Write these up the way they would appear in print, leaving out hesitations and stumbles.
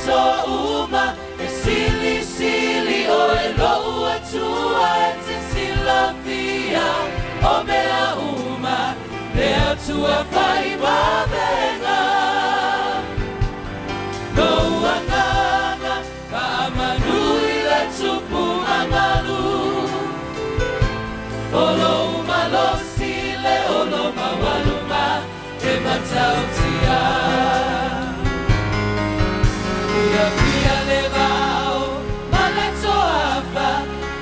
Iasouma, Silisili, Oeloa tua, Silafia, Omeauma, Lea tua faiva venga. Noanganga, Kaamanui, Letupu Amalu, Oloma Losile, Oloma Waluma, Ematautia. Pia levao, Malato Afa,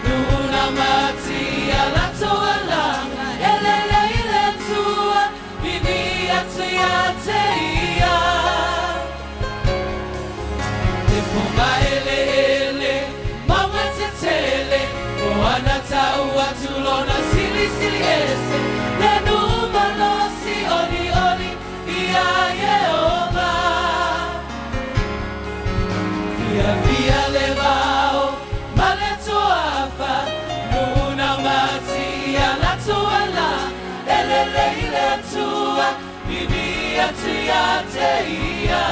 Nuna Matia, Lato Alanga, Elele tua, Vivia tia teia. Ifuma ele, Mama tetele, Moana taua tulona Silisili ese, Leauma losi oli, Ia Jehovah. Via levao, Maleto Afa, Nuna Matia, Lato Ala, Elele tua, Vivia tia teia.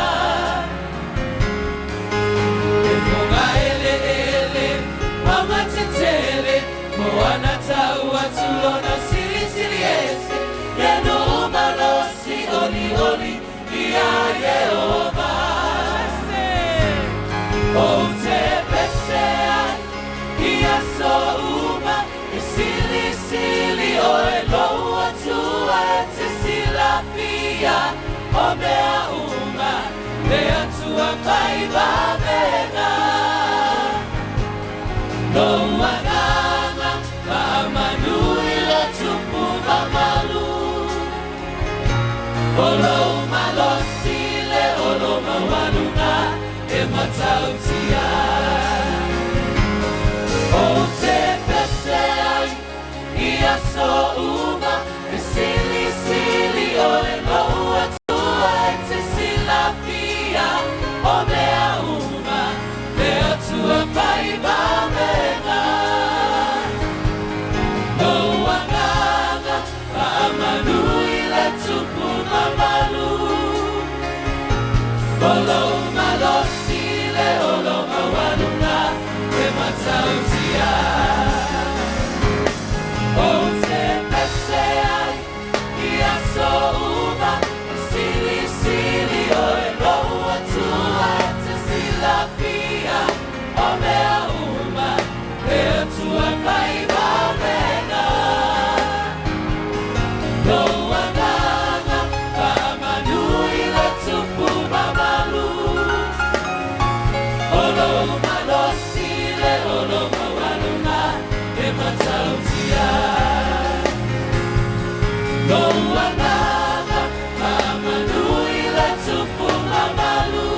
Ifuma ele, Mama tetele, Moana taua tulona Silisili ese, Leauma losi oli, Ia Jehovah. O te pese, Iasouma, Silisili, Oeloa tua, Silafia, Omeauma, Lea tua faiva venga. Noanganga, Kaamanui, Letupu Amalu, Oloma Losile, Oloma Waluna, Ematautia. O te pese, Iasouma, Silisili, Oeloa tua, Silafia, Omeauma, Lea tua faiva venga. Noanganga, Kaamanui, Letupu Amalu, Oloma Losile, Oloma Waluna, Ematautia. O te pese, Iasouma, Silisili, Oeloa tua, Silafia, Omeauma, Lea tua faiva venga. Noanganga, Kaamanui, Letupu Amalu, Oloma Losile, Oloma Waluna, Ematautia. Noanganga, Kaamanui, Letupu Amalu,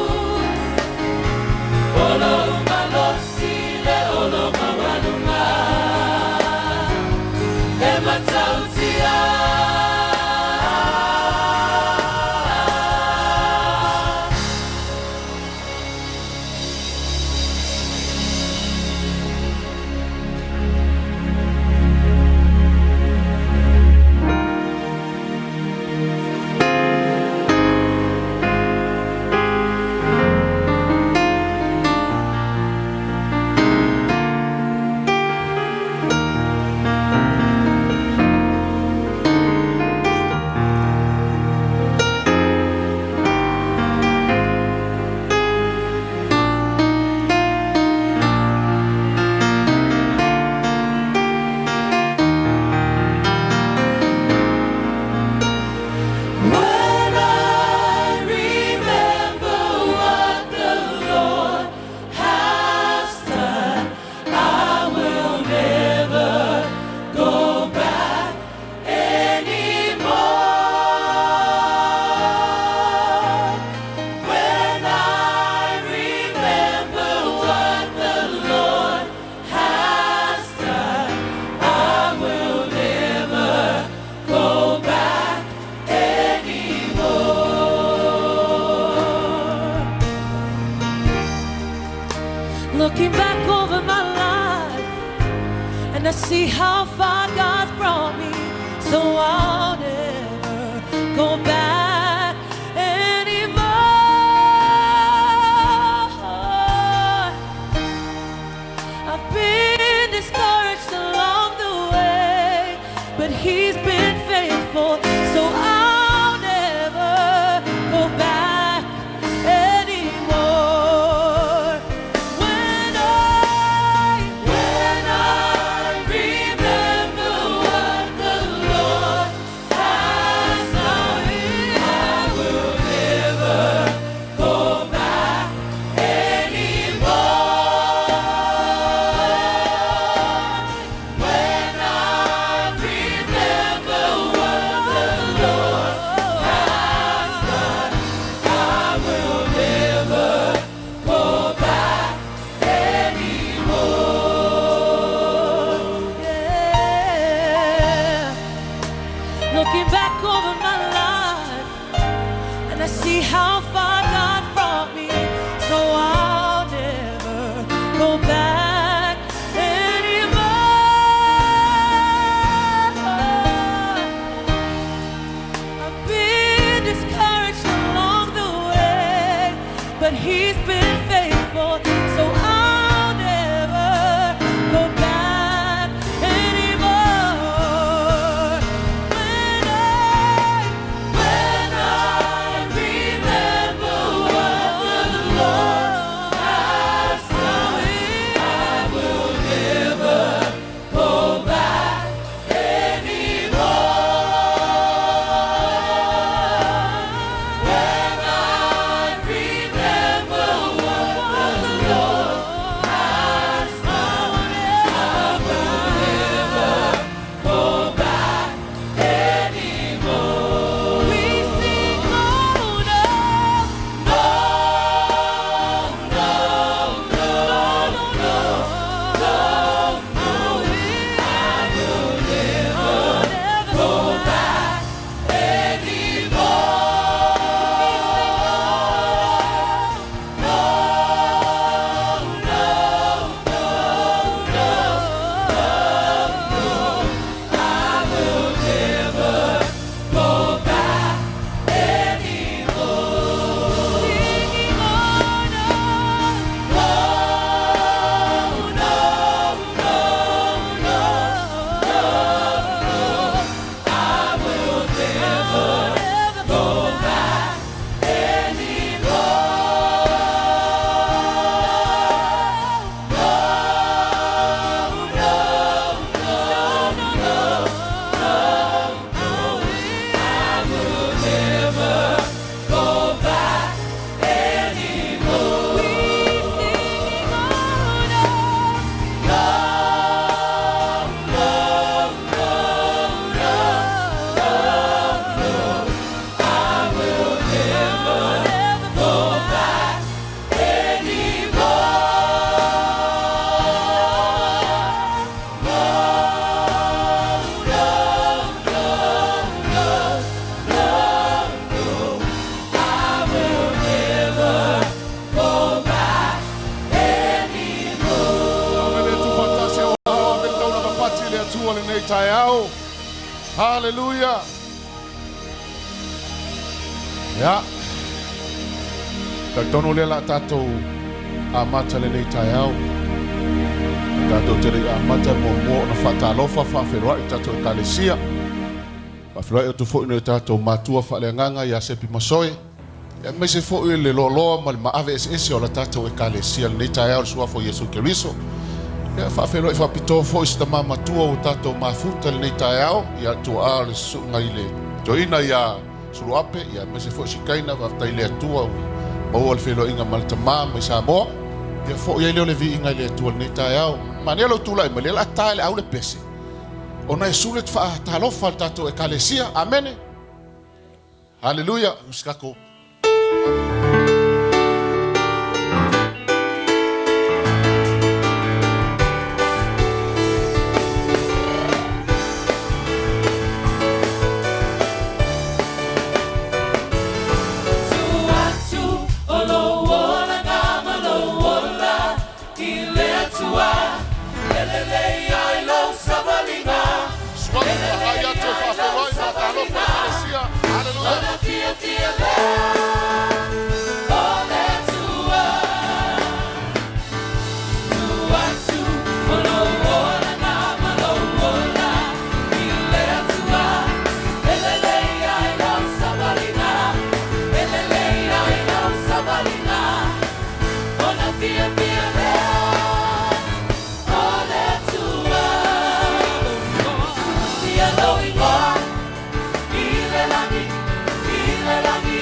Oloma Losile, Oloma Waluna, Ematautia. Looking back over my life, and I see how far God's brought me, so I'll never go back anymore. see how far God brought me, so I'll never go back anymore. I've been discouraged along the way, but He's been faithful, so I'll never go back anymore. When I remember what the Lord has done, I will never go back anymore. When I remember what the Lord has done, I will never go back anymore. We sing, oh no, no, no, no, no, no, I will never go back Hallelujah. Ya. Taktono le la tato amata le tai au. Tato te le amata mo na fatalofa fa feroi tato kalesia. Fa feroi to fo no tato matua fa le nganga ya sepi masoe. Ya mese fo le lolo mal ma ave ese o la tato kalesia le tai au sua fo Yesu Kristo. Ya fa feroi fa pito fo sta mama tua o tato mafuta le tai au ya to al su ngaile. Joina ya Suluape ya mese fo sikaina va taile atua o al felo inga malta mama sa mo ya fo ya le vi inga le atua ne taiao manelo tula me le la tale au le pese ona sulet fa talo fa tato e kalesia amen. Halleluiah. Mskako Ile la mi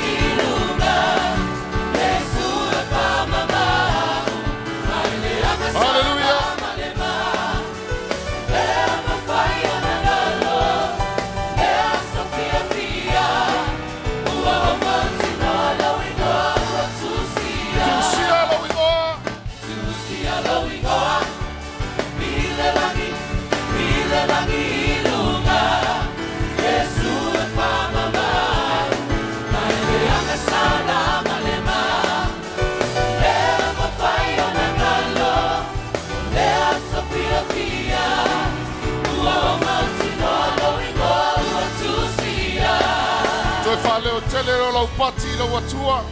Toi fa leo tele lo laupati lo watua.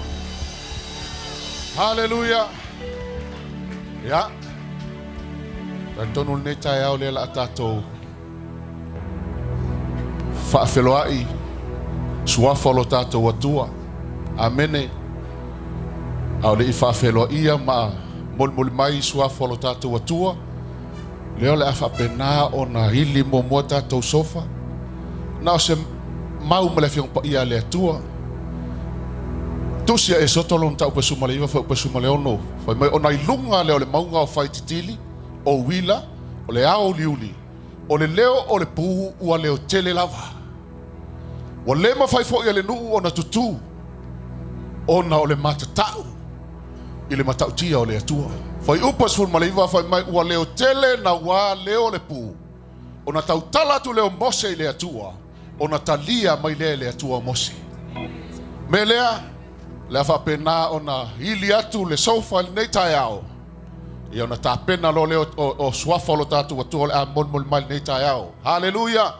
Halleluiah. Ya. Dan tonul ne tai au le la tato. Fa feloai. Suafa lo tato watua. Amene. Au le fa feloia ma Molimau suafa lo tato watua. Leo le afa pena ona hili mo tato sofa. Na se mau mele fiong pa ia le tua. Tusia e soto lon tau pesu male iwa fa pesu male ono. Fa mai ona ilunga leo le maunga o fai titili o wila o le ao liuli. O le leo o le pu ua leo tele lava. Wa le ma fai fo ia le nuu ona tutu. Ona o le matatau. I le matau tia o le atua. Fai upas fun male iwa fai mai ua leo tele na wa leo le pu. Ona tau tala tu leo mose i le atua. Ona talia mai le atua mose. Melea, le afa pena ona hili atu le sofa nei tai ao. I ona ta pena lo leo o swafa lo tatu atua le a Molimau nei tai ao. Halleluiah.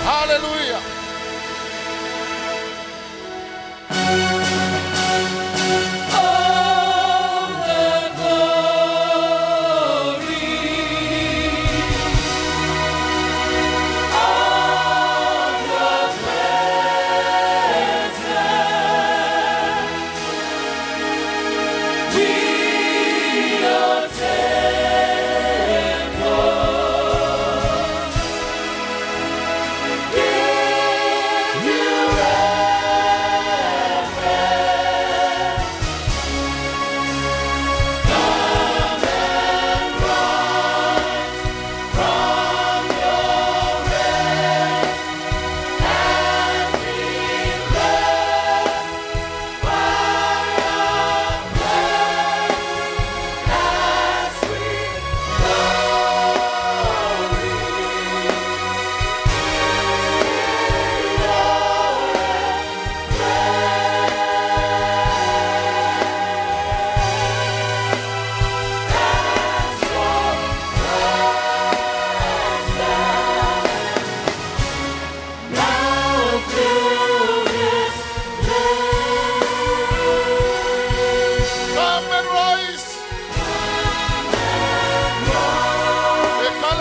Hallelujah. All the glory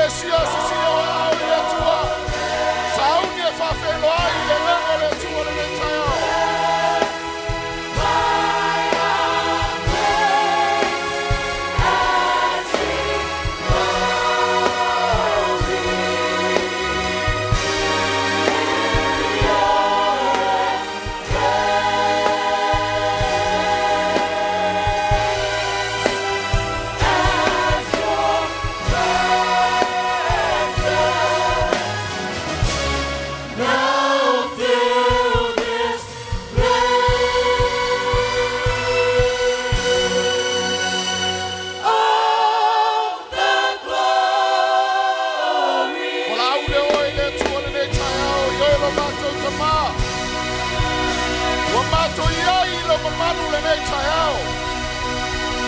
Meleisea sisia wa au le tua. Sauni e whawhelo ai le lengo le tua le taio.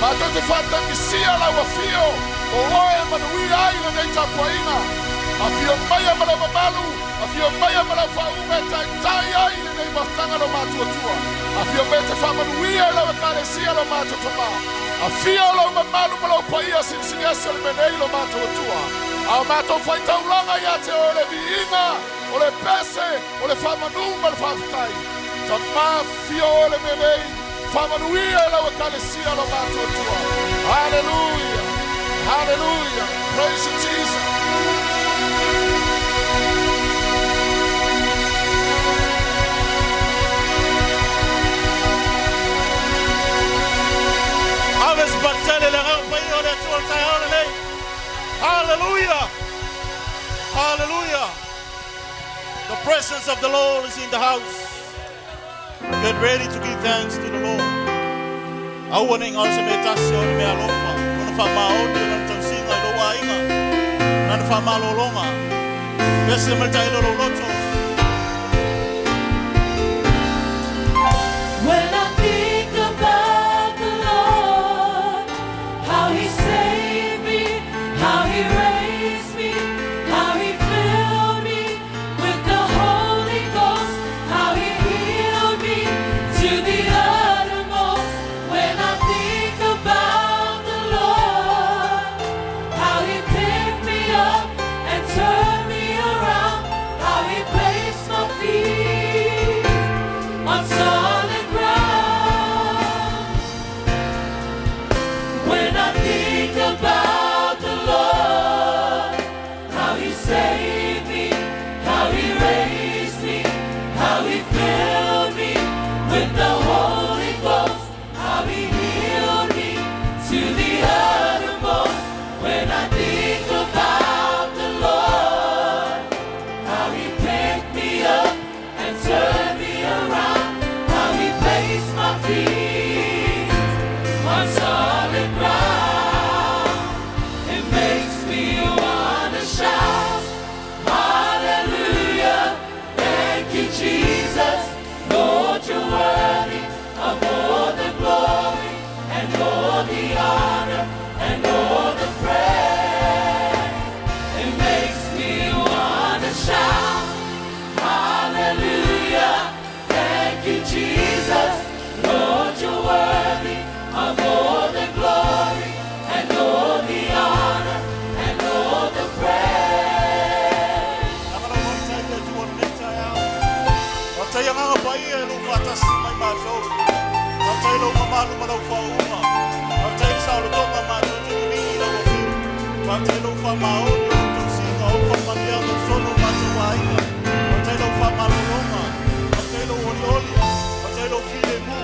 Mato te fata misia la wafio o oe manui ai na nei tapuaina afio maya mala mamalu afio maya mala faunga tai ai na nei mastanga lo matua tua afio mete fa manui ai la wakalesia lo matua toma afio lo mamalu mala paia Silisili le menei lo matua tua au mato fai taulanga ya te o le viinga o le pese o le fa manu mala fafutai tama fio o le menei Hallelujah, hallelujah, hallelujah. Praise you, Jesus. Hallelujah, hallelujah. The presence of the Lord is in the house. Get ready to give thanks to the Lord. Auauna inga se metasi o me alofa. Ona fa maoni ona tansinga lo wainga. Na fa malolonga. Pese meltai lo loto. When I think about the Lord, how He saved me, how He raised me, how He filled me with the Holy Ghost, how He healed me to the uttermost. When I think about the Lord, how He picked me up and turned me around, how He placed my feet on solid ground. When I think about the Lord, how He saved me, how He raised me, how He filled me with the Holy Ghost, how He healed me to the uttermost. When I think about the Lord, how He picked me up and turned me around, how He placed my feet on solid ground. It makes me wanna shout, hallelujah, thank you Jesus, Lord you're worthy of all the glory and all the honor and all the praise. It makes me wanna shout, hallelujah, thank you Jesus, Lord you're worthy of all the glory and all the honor and all the praise. Opetaia nga paia lo fatasi mai mazo. Opetaia lo mamalu mala faunga. Opetaia sa lo tonga mazo te ni lo fi. Opetaia lo fa maoni lo tosinga o fa mania lo sono mazo wainga. Opetaia lo fa malolonga. Opetaia lo oli. Opetaia lo file mu.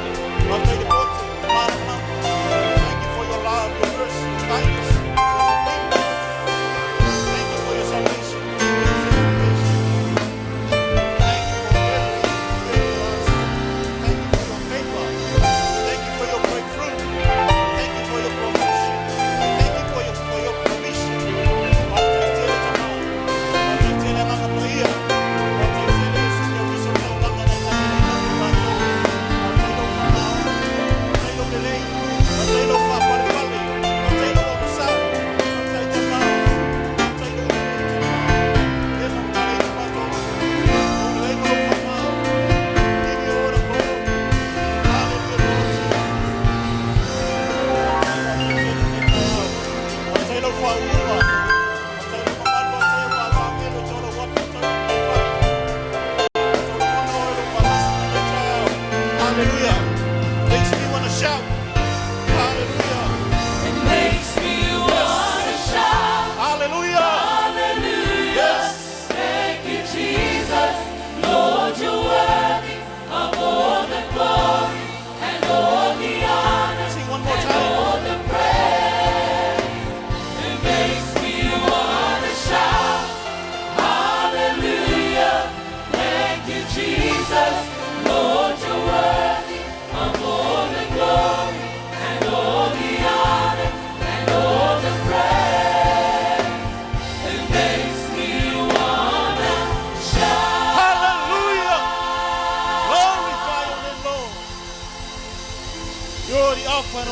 Opetaia lo poto mama. Thank you for your love, your mercy, your kindness, your forgiveness. Thank you for your salvation. Thank you for your salvation. Thank you for everything you did for us. Thank you for your favor. Thank you for your breakthrough. Thank you for your promotion. Thank you for your permission.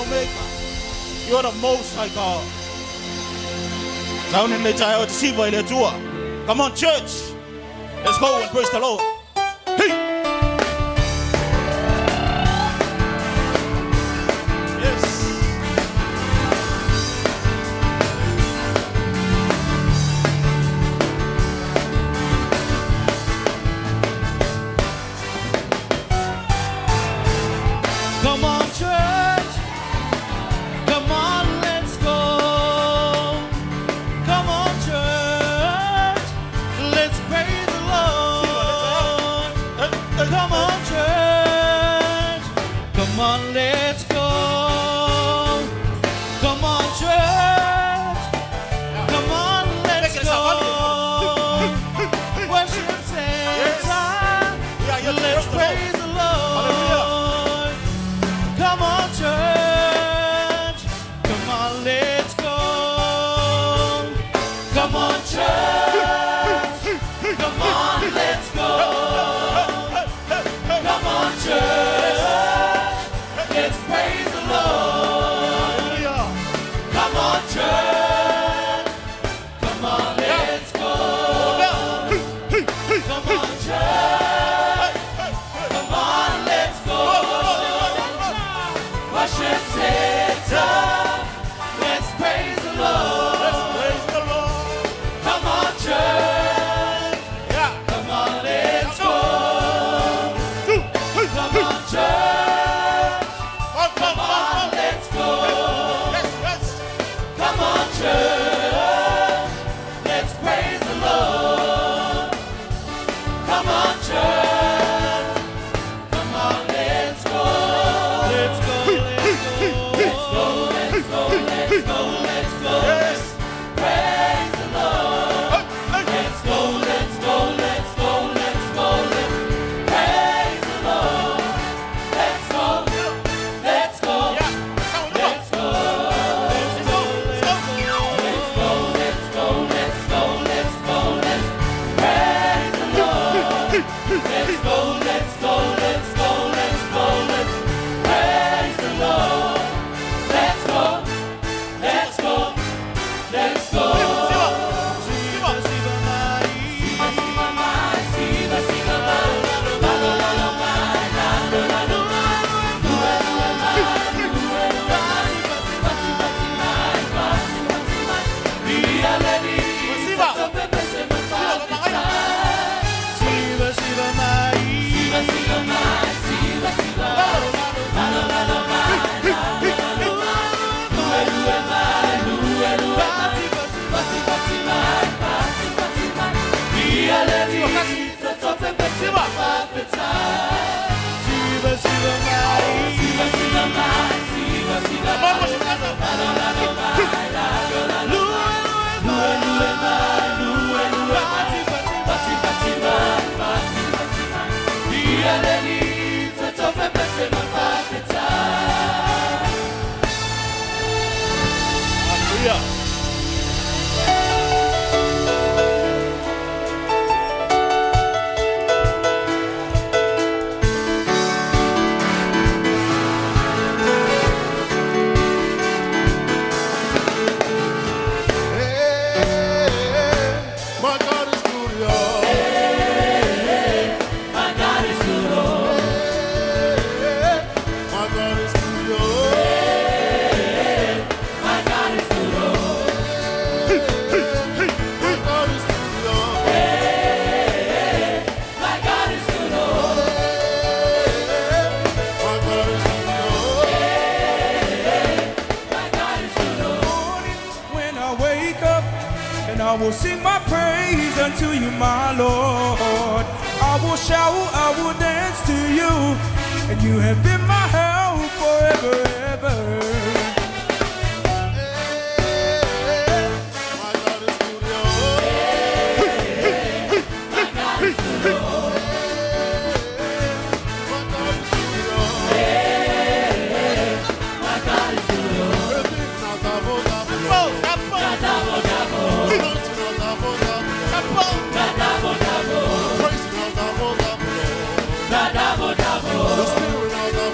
Maker. You are the Most High God. Come on, church. Let's go and praise the Lord. Hey. Yes. Come on, church. Come on, let's go. Come on, church. Let's praise the Lord. Come on, church. Come on, let's go. Come on, church. Come on, let's go. Worship Santa. Let's praise the Lord. Come on, church. Come on, let's go. Come on, church. Come on, let's go. Come on, church. Let's praise the Lord. Come on, church. Come on, let's go. Come on, church. Come on, let's go. Worship Satan. Let's praise the Lord. Come on, church. Come on, let's go. Come on, church. Come on, let's go. Come on, church. Let's praise the Lord. Come on, church. Come on, let's go. Let's go, let's go. Let's go, let's go, let's go, let's go. Praise the Lord. Let's go, let's go, let's go, let's go, let's praise the Lord. Let's go, let's go, let's go, let's go, let's go, let's go, let's go, let's go, let's go, let's praise the Lord. Let's go, let's go, let's go, let's go, let's praise the Lord. Let's go, let's go, let's go. I will sing my praise unto you, my Lord. I will shout, I will dance to you, and you have been my help forever, ever. My God is good, yo. My God is good, yo. My God is good, yo. My God is good, yo. The spirit of the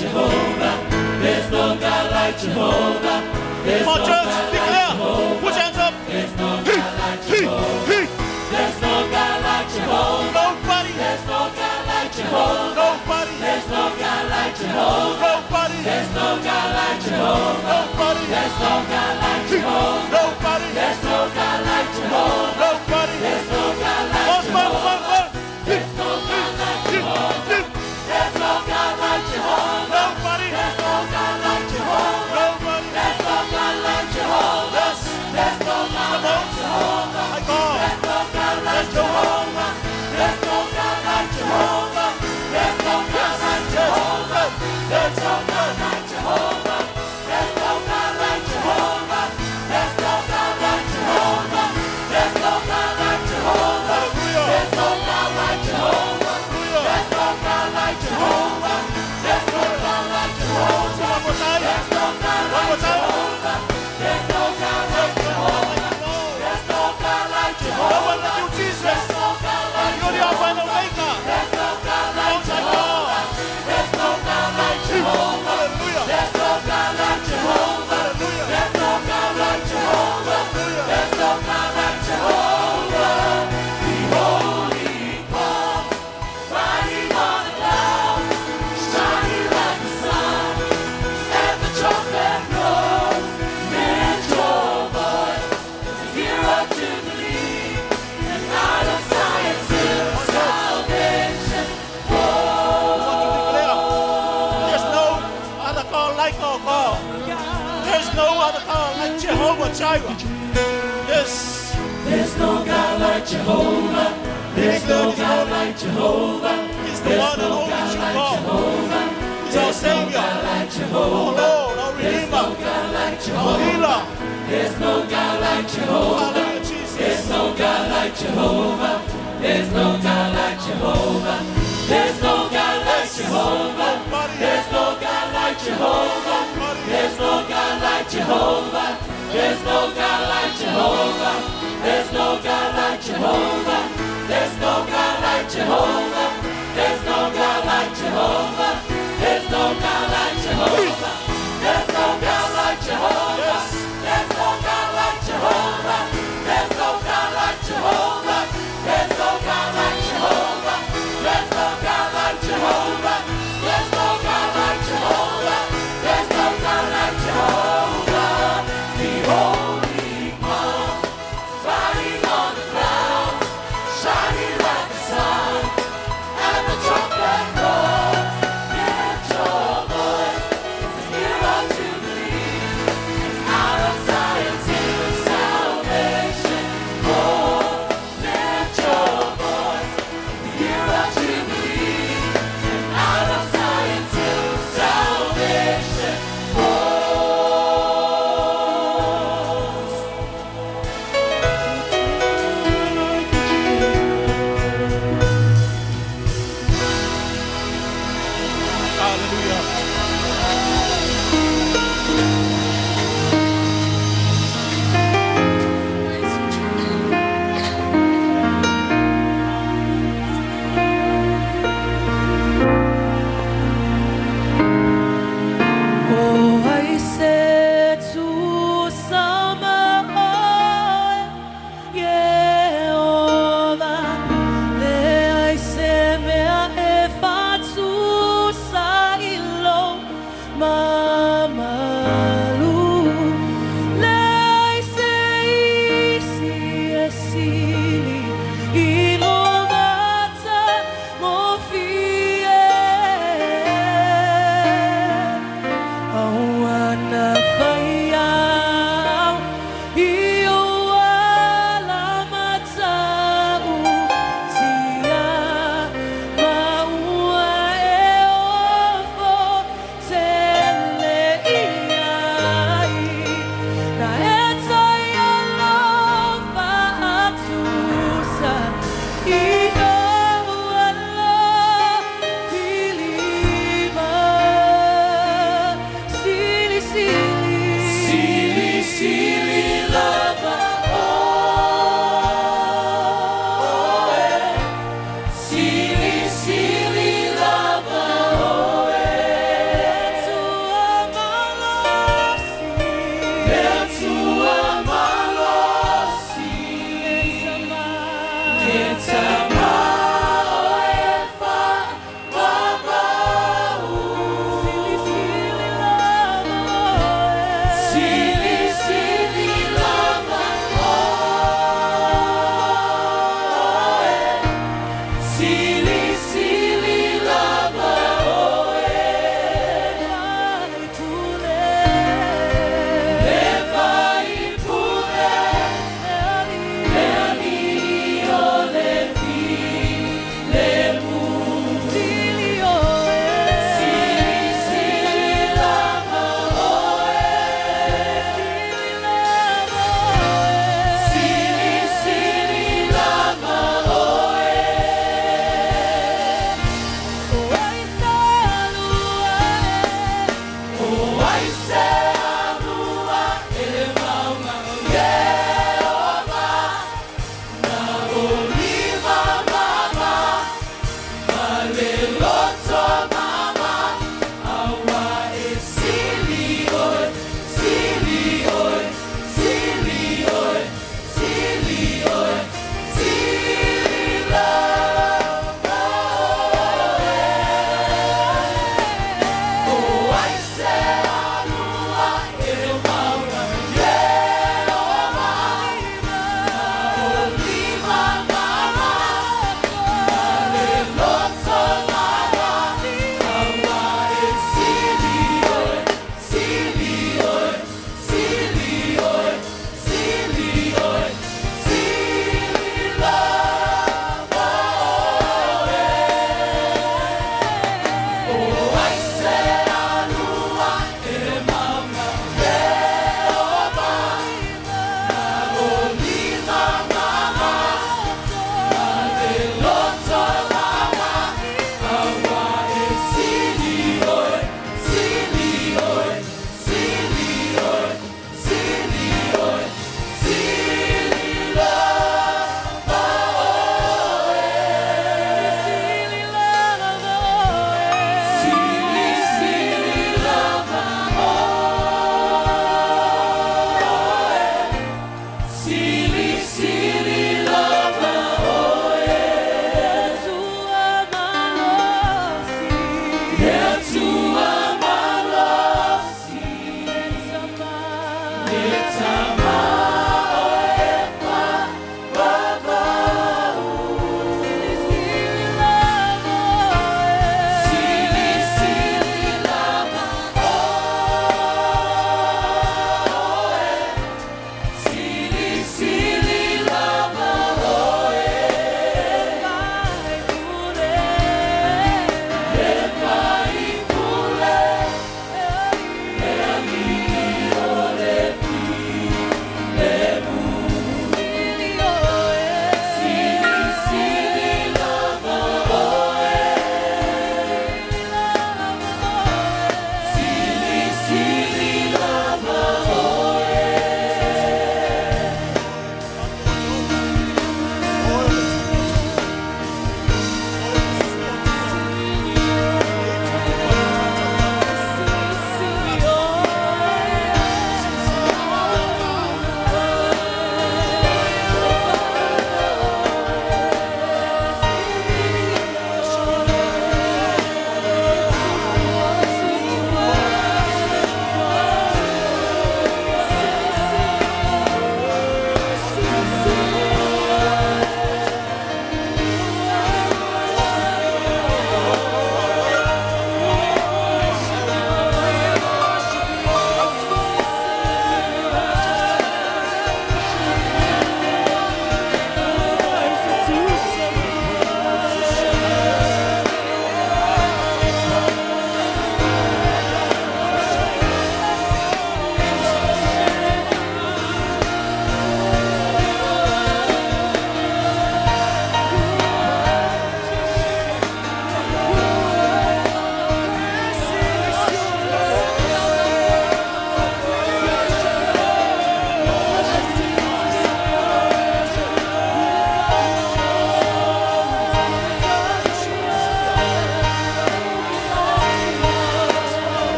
Jehovah. There's no God like Jehovah. There's Come on, no church, God declare. like Jehovah. Put your hands up. There's no God like Jehovah. There's no God like Jehovah. Nobody. There's no God like Jehovah. Nobody. There's no God like Jehovah. Nobody. There's no God like Jehovah. Nobody. There's no God like Jehovah. Nobody. There's no God like Jehovah. Nobody. There's no God like Jehovah. There's no God like Jehovah. There's no God like Jehovah. Nobody. There's no God like Jehovah. Nobody. There's no God like Jehovah. Yes. There's no God like Jehovah. My God. There's no God like Jehovah. There's no God like Jehovah. There's no God like Jehovah. There's no God like Jehovah. There's no God like Jehovah. There's no God like Jehovah. There's no God like Jehovah. There's no God like Jehovah. There's no God like Jehovah. There's no God like Jehovah. One more time. There's no God One more like time. Jehovah. There's no God like Jehovah. There's no God like No Jehovah. one like you, Jesus. There's no God like You're the Alpha and Omega. There's no God like Most High God. There's no God like Jehovah. Hallelujah. There's no God like Jehovah. Hallelujah. There's no God like Jehovah. There's no God like Jehovah. The Holy One, riding on a cloud, shining like the sun, and the trumpet blows. Lift your voice to hear a jubilee, and out of Zion's hill, salvation. There's no other God like our God. There's no other God like Jehovah Jireh. Yes. There's no God like Jehovah. There's no God like Jehovah. He's the one and only true God. He's our Savior. Our Lord, our Redeemer. Our Healer. There's no God like Jehovah. Hallelujah, Jesus. There's no God like Jehovah. There's no God like Jehovah. There's no God like Jehovah. There's no God like Jehovah. There's no God like Jehovah. There's no God like Jehovah. There's no God like Jehovah. There's no God like Jehovah. There's no God like Jehovah. There's no God like Jehovah. There's no God like Jehovah. There's no God like Jehovah. There's no God like Jehovah. There's no God like Jehovah. There's no God like Jehovah. There's no God like Jehovah. There's no God like Jehovah. The Holy One, riding on the clouds, shining like the sun, and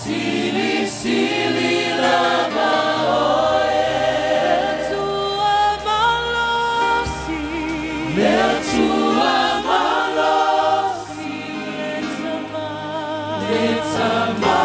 Silisili lava oe. Tua malosi. Tua malosi. Letama.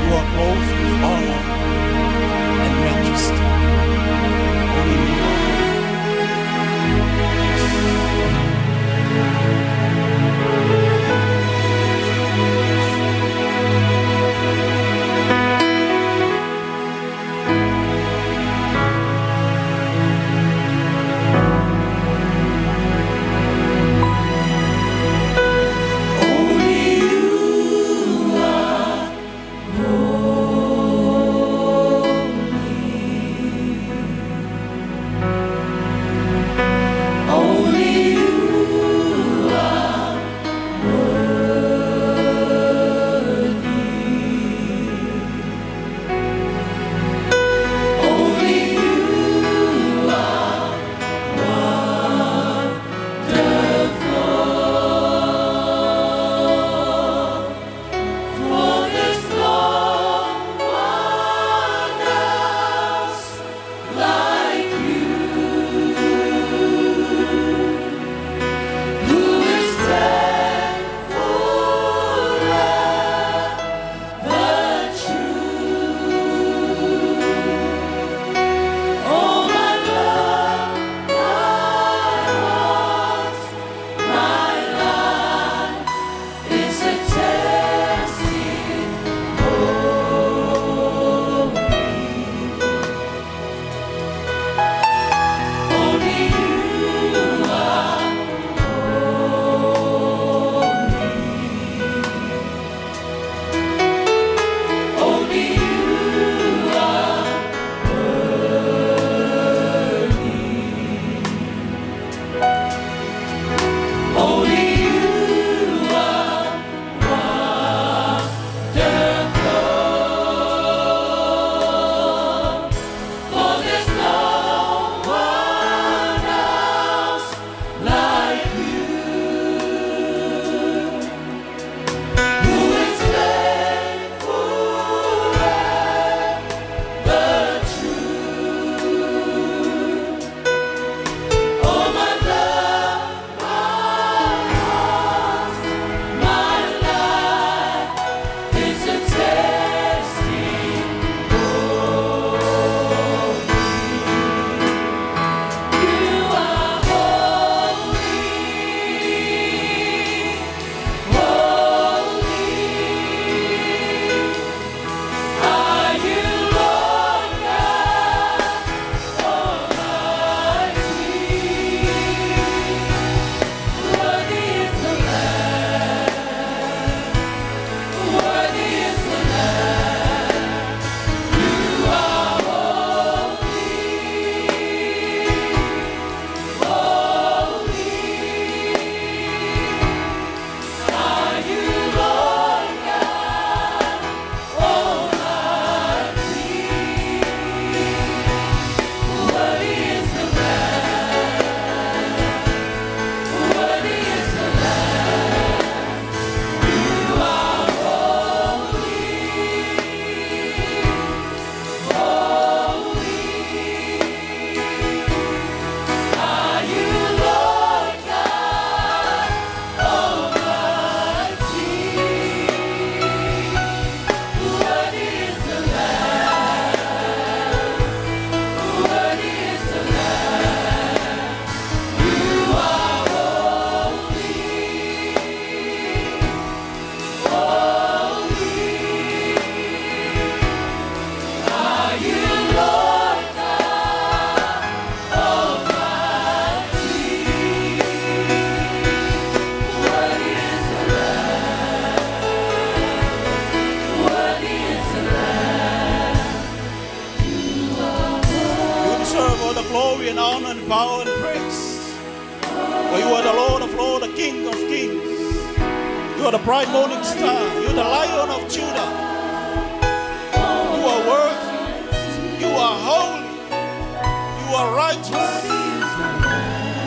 You are clothed with honor. glory and honor and power and praise. For you are the Lord of lords, the King of kings. You are the bright morning star. You are the Lion of Judah. You are worthy. You are holy. You are righteous.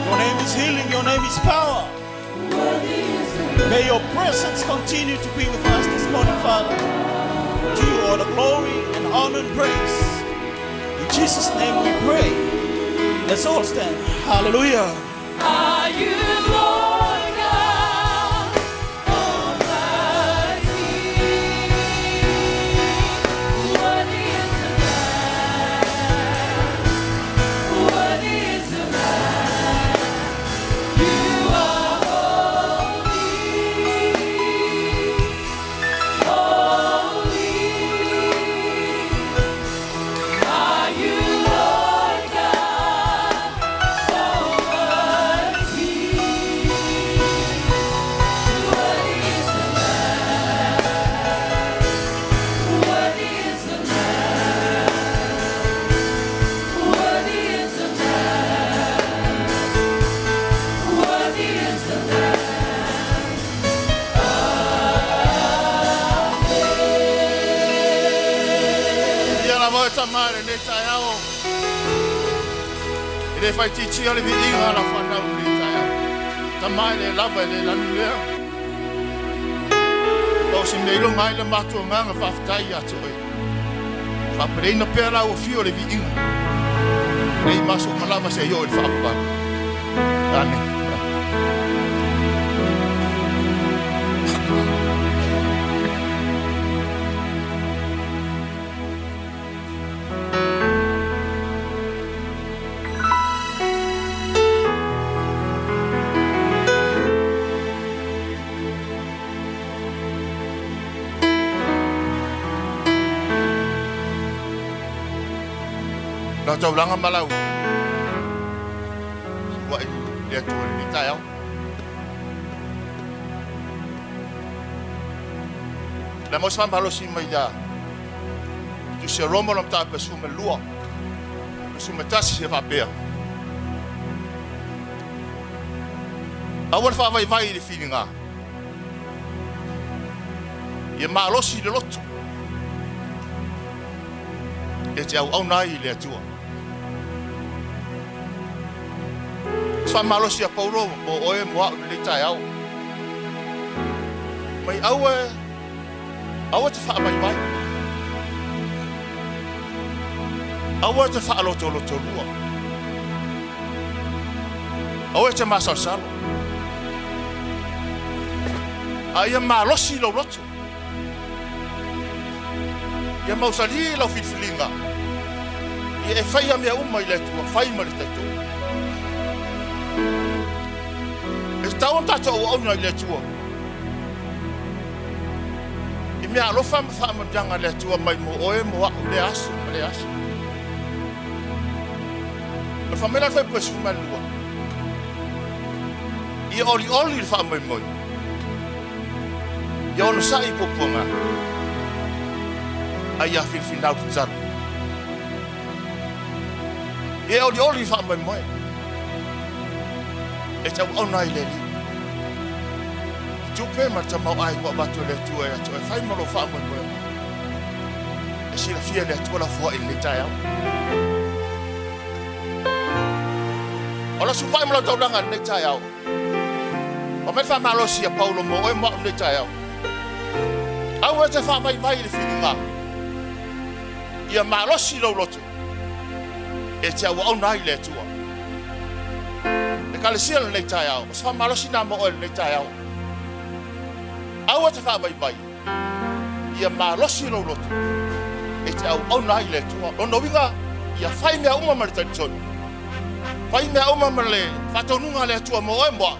Your name is healing. Your name is power. May your presence continue to be with us this morning, Father. To you all the glory and honor and praise. In Jesus' name we pray. Let's all stand. Hallelujah. Are you Lord God Almighty? Worthy is the Lamb. Worthy is the Lamb. You are holy. Holy. Are you Lord God Almighty? Worthy is the Lamb. Worthy is the Lamb. Worthy is the Lamb. Worthy is the Lamb. Ia la mo tamare ne tai ao. Ele fai titi ale vi inga la fana ne tai ao. Tamare lava le la nulea. O si me lo mai le matu nganga fa ftai atu e. Fa prena pera o fio le vi inga. Nei maso malava se yo il fa pa. Amen. La taulanga malau. Wai dia tu ni tai au. La mos fan balo si mai da. Tu se romo lam ta pesu me lua. Pesu me tasi se va pea. Awal fa vai de fininga. Ye malosi de lotu. E te auauna i le atua. Swa malosi a Paulo o oe moa le tai au. Mai aue te wha mai mai. Aue te wha loto lua. Aue te masasalo. Aia malosi lo loto. Ia mausali lau fitfilinga. Ia e whaia mea uma i le tua, whai ma le taitu. E tau tata o auna i le tua. I mea alofa ma whaamadianga le tua mai mo oe mo au le asu, ma le asu. Ma whamela whai pesu ma lua. Ia oli le whaamai moi. Ia ono sa i poponga. Ai a finau tu tsara. E oli fa mai mai. E tau ona ile li. Tu pe ma tama ai ko ba tu le tu e tu e fai mo lo fa mai mai. E si la fia le tu la fo in l'Italia. Ola su fai mo la tau danga l'Italia. O me fa malo si a Paulo mo e mo l'Italia. Au e te fa vai le fininga. Ia malosi lo loto. E te auauna i le tua. E kalesia le tai au. Mas fa malosi na mo le tai au. Au te fa vai. Ia malosi lo loto. E te auauna i le tua. Ono winga ia fai mea uma ma le taitoni. Fai mea uma ma le fatonunga le tua mo e moa.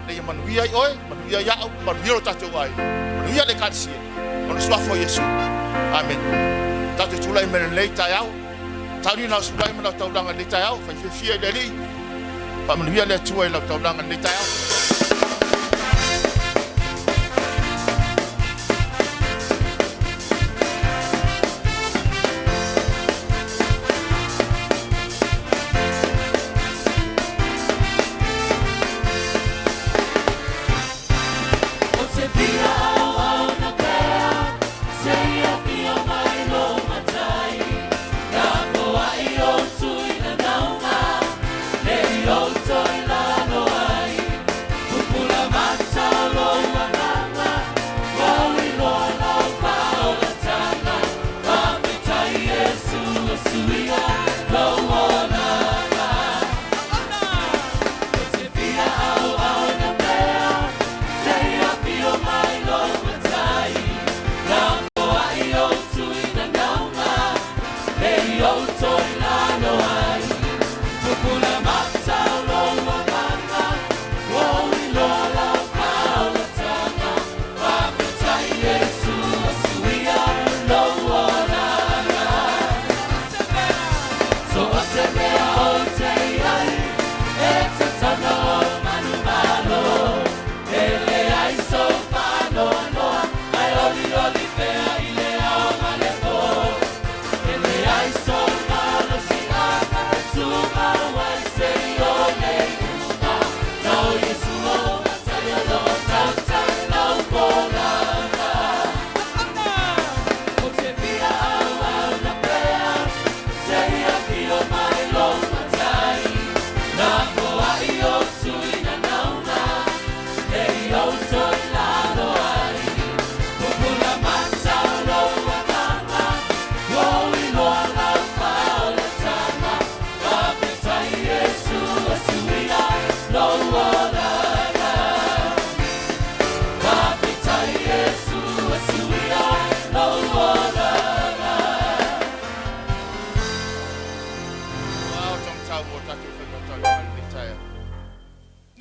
Le ia manuia i oe, manuia iau, manuia lo tatou ai. Manuia le kalesia. Ono suafo Yesu. Amen. Tatu tulai mele nei tai au. Tani na sulai mele tau danga nei tai au. Fai fia le li. Pa manuia le tua i lau tau danga nei tai au.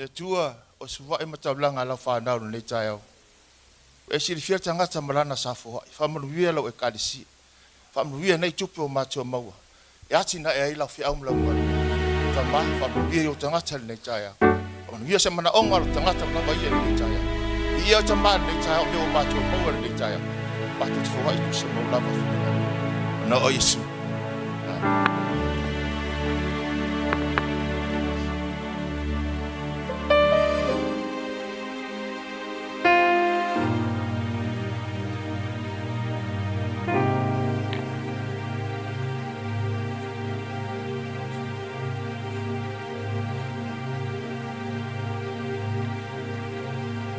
le tua o suwa e mataulanga la whanau nei tai au. E siri fia tangata malana ASAFO, whamanuia lau e kadisi, whamanuia nei tupu o mātua maua. E ati na e aila fia au mlau manu. Tama, whamanuia o tangata nei tai au. Whamanuia se mana onga lo tangata mlawa ia nei tai au. Ia o tama nei tai au, leo mātua maua nei tai au. Mātua tuwha i kusa mau lava whina. Na o Yesu.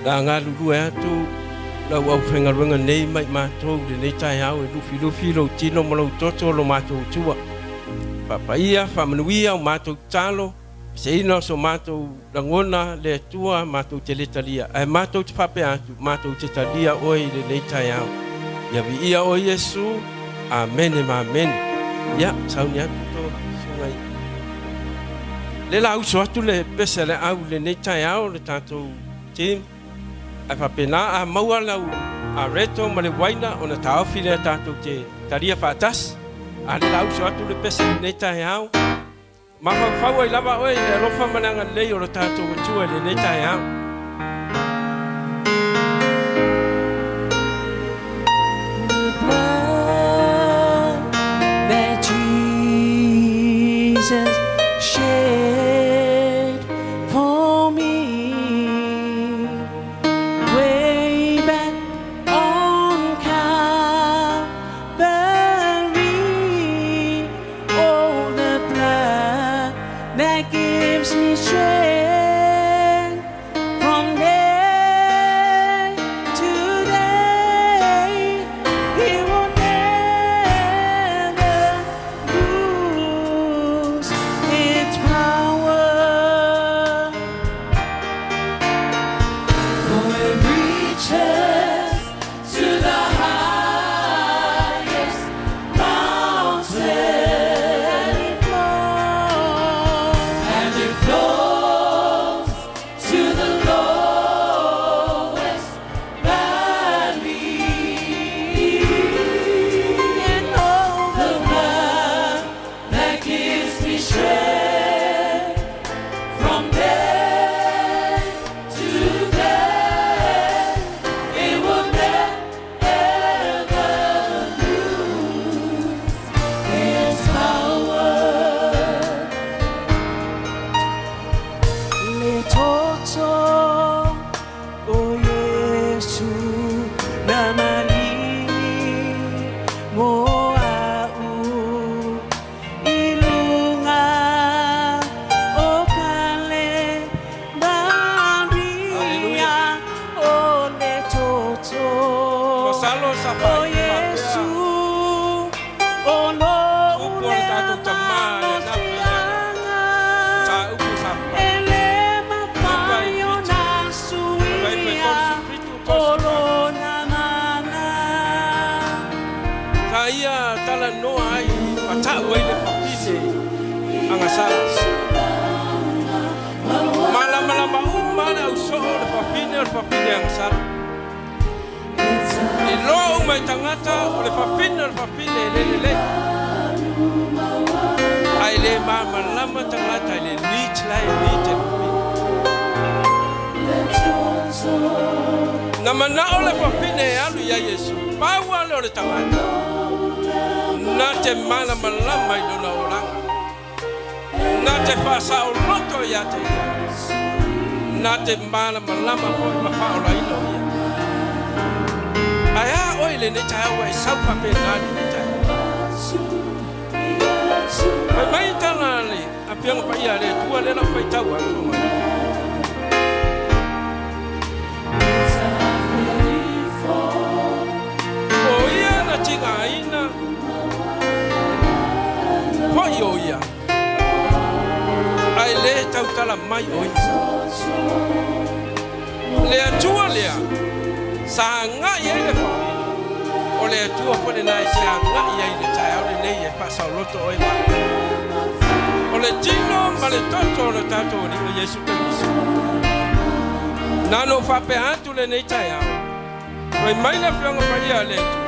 Da ngā lulu e atu, lau au whengaruenga nei mai mātou de nei tai au e lufi lo tino mo lau toto lo mātou tua. Papaia, whamanuia o mātou talo, se ina so mātou rangona le tua mātou te letalia. Ai mātou te whape atu, mātou te talia oi de nei tai au. Ia vi ia o Yesu, amen e amen. Ia, sauni atu to, sungai. Le lau so atu le pese le au le nei tai au le tātou tim. Ai whapena a maua lau a reto ma le waina o na taofi le tātou te taria whaatas. A le lau so atu le pese nei tae au. Ma whau ai lava oi le rofa mananga lei o le tātou watua le nei tae au. The blood that Jesus shed for me. O le tino ma le toto o le tatou o Yesu Kristo. Nano fape atu le nei tai au. Wai mai le whianga paia le tu.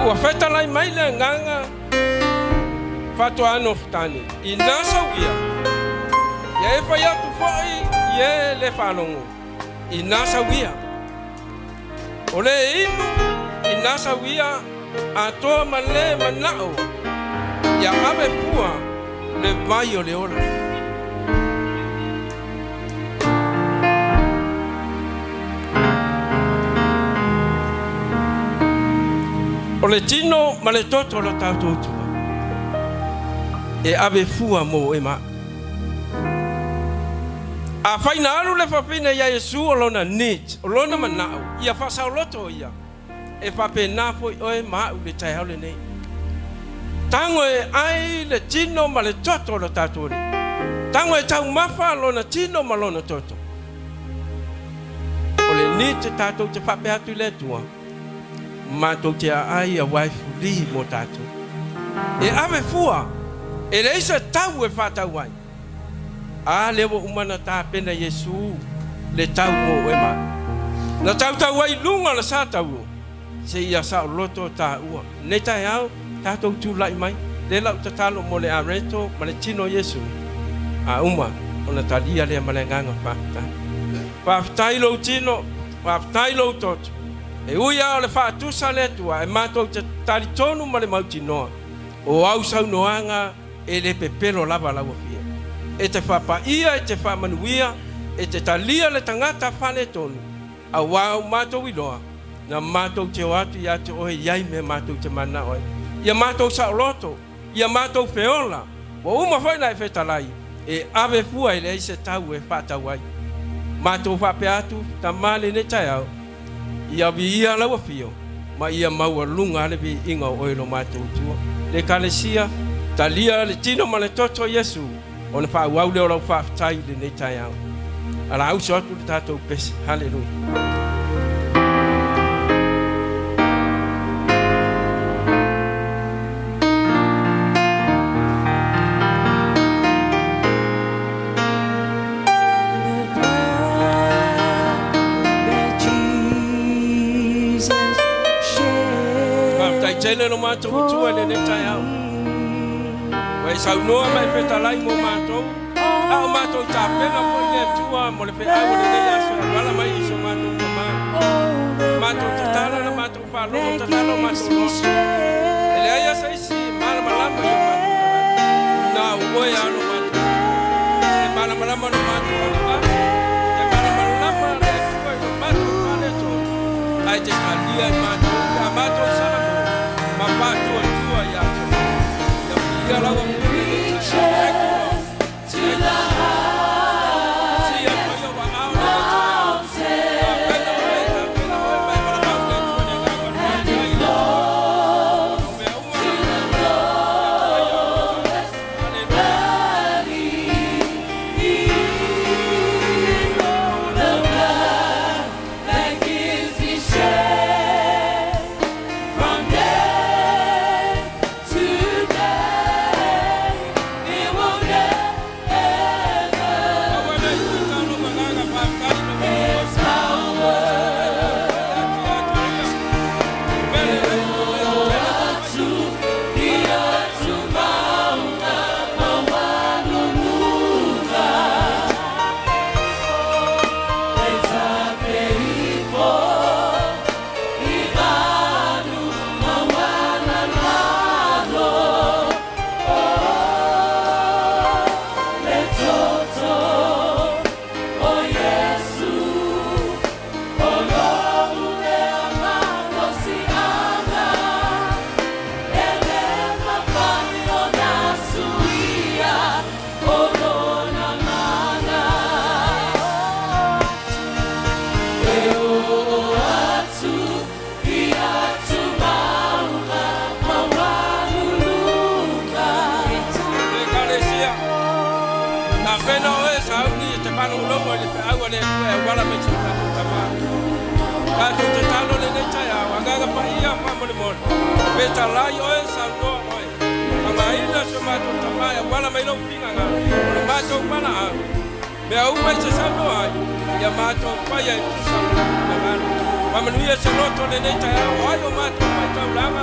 Ua feta lai mai le nganga Fatu ano futani. I nasa wia. Ia e whai atu whai ie le whanongo. I nasa wia. O le inu i nasa wia a toa ma le manao. Ia ame pua le vai o le ora. O le tino ma le toto lo tātou tua. E ave fua mo e ma. A whaina alu le whapina ia Yesu o lona nit, o lona manao, ia whasau loto ia. E whape nāpoi oe mau le tai hau le nei. Tango e ai le tino ma le toto lo tātori. Tango e tau mawha lona tino ma lona toto. O le nit e tātou te whape atu le tua. Mātou te ai a waifu li mo tātou. E ave fua. E reisa tau e whātau ai. A lewa umana tā pena Yesu le tau mo e ma. Na tau ai lunga la sa tau. Se ia sa o loto tā ua. Nei tai au, tātou tū lai mai. Le lau ta talo mo le areto ma le tino Yesu. A uma, ona talia le malenganga whātai. Whātai lo tino, whātai lo toto. E uia o le whātusa le tua, e mātou te tari tonu ma le mautinoa. O au sau noanga, e le pepelo lava laua fia. E te whapaia, e te whamanuia, e te talia le tangata whane tonu. A wau mātou iloa, na mātou te oatu ia te ohe iai me mātou te mana oi. Ia mātou saoloto, ia mātou feola, wa uma whaina e whetalai, e ave fua e le se tau e whatau ai. Mātou whape atu, ta male ne tai au, ia vi ia laua fio, ma ia maua lunga le vi inga oilo mātou tua. Le kalesia, talia le tino ma le toto Yesu, o na wha uau leo lau whaafitai le nei tai au. Ala au soatu le tātou pese. Halleluiah. Whaafitai tēne no mātou tua le nei tai au. Wai sau noa mai whetalai mo mātou. Ao mātou tā pena po i le tua mo le whe au le nei aso. Wala mai iso mātou ka mā. Mātou tatala na mātou whālono tatala mātou loto. E le aia sa isi mana malama i o mātou ka. Nā uoe ano mātou. E mana malama no mātou alaga. E mana malama le tua i o mātou pāle tō. Ai te kālia i mātou. Ka mātou sana mo. Ma pātua tua i ato. Ia lawa mo. Katu te talo le nei tai au. Agaga pa ia mamole mole. Beta lai oe sa noa oe. Anga ina se mato tamaya. Wala mai lau pinga ngā. Ole mato mana au. Mea umai se sa noa ai. Ia mato paya i tu sa noa. Mamanuia se loto le nei tai au. Ai o mato mai tau langa.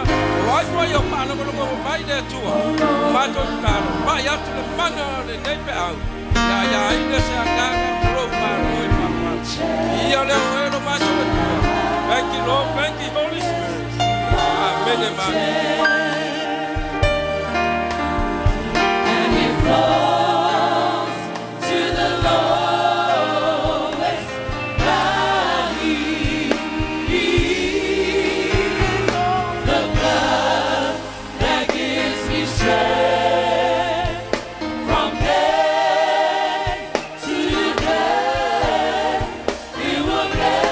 Ai o ai o pāna kono mai le tua. Mato talo. Pai atu le mana le nei pe au. Ya ina se agaga. Pro maro e papa. Ia le oe mato le tua. Thank you, Lord. Thank you, Holy Spirit. Amen and amen. And it flows to the lowest valley. The blood that gives me strength from day to day. It will never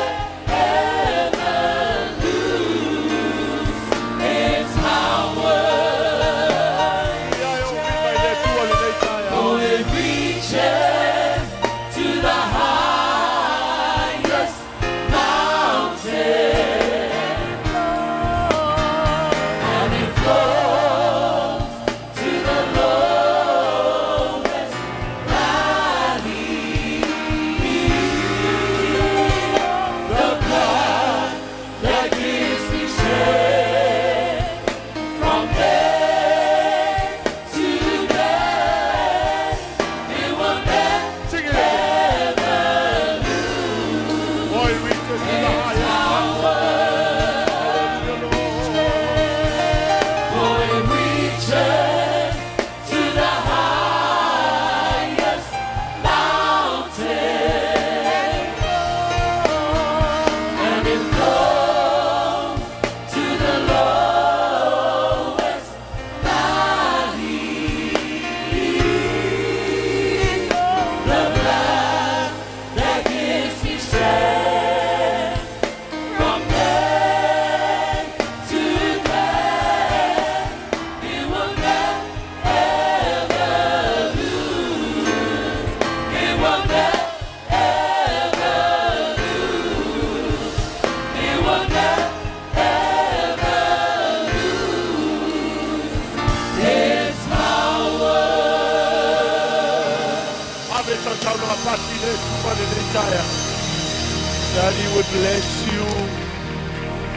Daddy would bless you.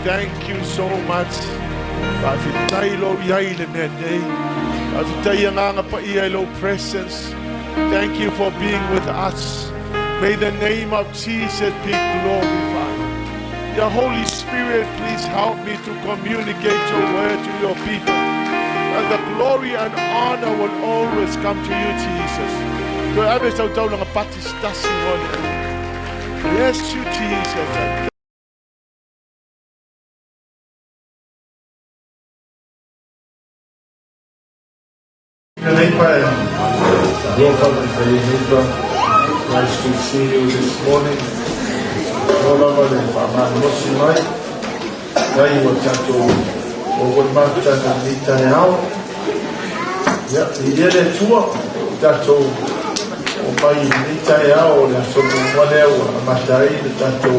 Thank you so much. Presence. Thank you for being with us. May the name of Jesus be glorified. Your Holy Spirit, please help me to communicate your word to your people. And the glory and honor will always come to you, Jesus. Bless you, Jesus. Nice to see you this morning. All over the Molimau. Dai wa tato o mata na nita yao. Ya ile tua tato o pai nita yao na somo wale wa matai tato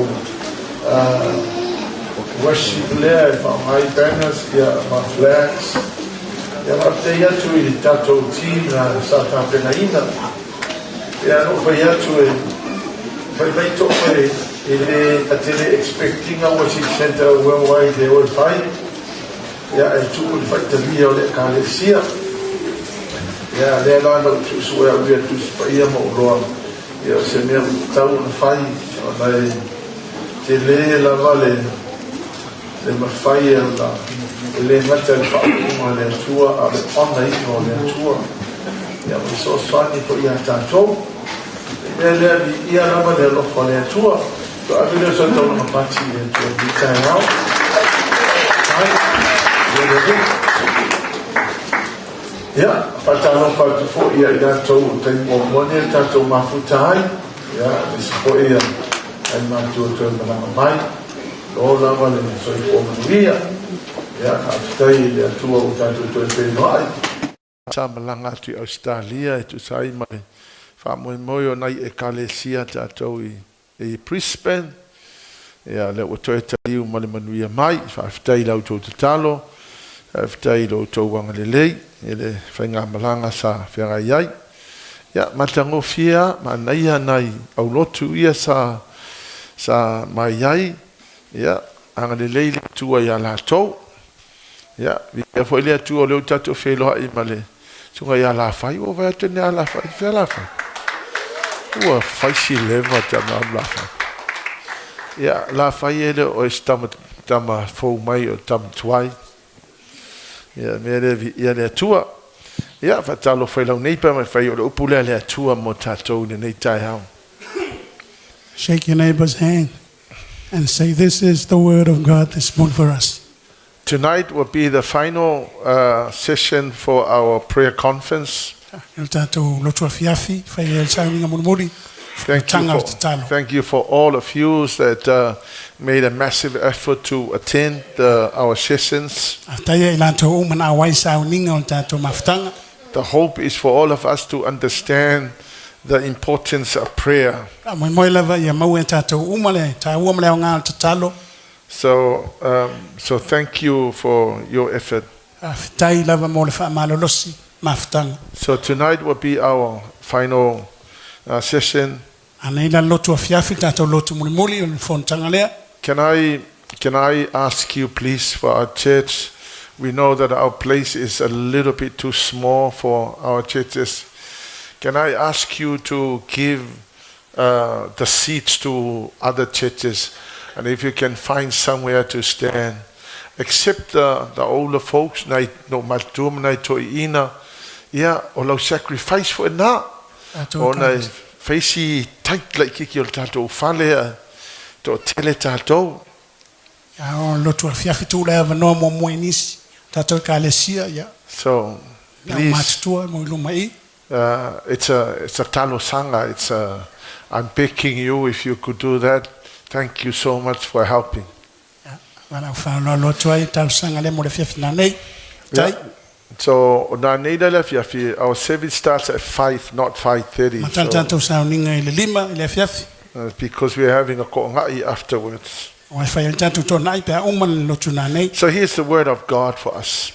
worship there for my banners ya my flags. Ya Opetaia tu tato team na South Africa. Ya no foi atu vai to foi ele atele expecting a what he center worldwide they will find. Ya tu will fight the via le Meleisea. Ya le la no tu so ya we tu ia mo lo. Ya se me tau no fai vai tele la vale le mafai la ele mata fa uma le tua a le ona ino le tua. Ya so swani ko ia tato. Ele ia na mane lo fole tua. To avile so to no pati e to dita now. Ya, falta no falta fo ia ida to tem mo mone tato mafutai. Ya, isso ia ai mantu to na mai. Lo la vale so fo ia. Ya, aftai ia tua o tato to pe no ai. Sambalanga tu Australia tu sai mai. Fa mo nai e Meleisea tatou e Brisbane Ia le o toi taliu ma le manuia mai, whaafitai lau tō te talo, whaafitai lau tō wanga le lei, e le whainga malanga sa whianga iai. Ia, matango fia, ma naia nai, au lotu ia sa mai iai, ia, anga le lei le tua ia la tau. Ia, via fo ile tua leo tato wheloa i ma le, sunga ia la whai, o vai atene a la whai, whia la whai. Ua whaisi lewa te ama la whai. Ia, la whai ele o es tama fau mai o tam tuai. Ia, mere ia le tua. Ia, whatalo whailau neipa mai whai o le upule le tua mo tatou ni nei tai hao. Shake your neighbor's hand and say, this is the word of God this morning for us. Tonight will be the final session for our prayer conference. Thank you for all of you that made a massive effort to attend our sessions. The hope is for all of us to understand the importance of prayer. So thank you for your effort. So tonight will be our final session. Can I ask you please for our church? We know that our place is a little bit too small for our churches. Can I ask you to give the seats to other churches? And if you can find somewhere to stand, except the older folks, no matum nai toina, yeah, or lo sacrifice for na, or nai facey tight like kiki o tato fale to tele tato. So please, it's a talo sanga. I'm begging you if you could do that. Thank you so much for helping. Yeah. So our service starts at 5, not 5:30. Because we're having a ko'ongai afterwards. So here's the word of God for us.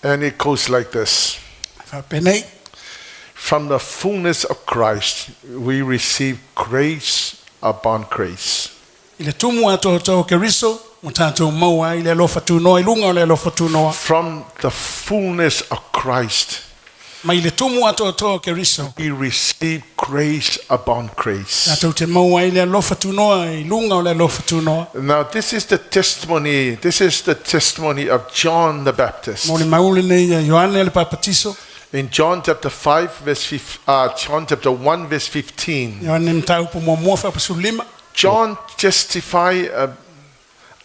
And it goes like this. From the fullness of Christ, we receive grace upon grace. From the fullness of Christ, we receive grace upon grace. Now this is the testimony of John the Baptist. In John chapter 1 verse 15, John testified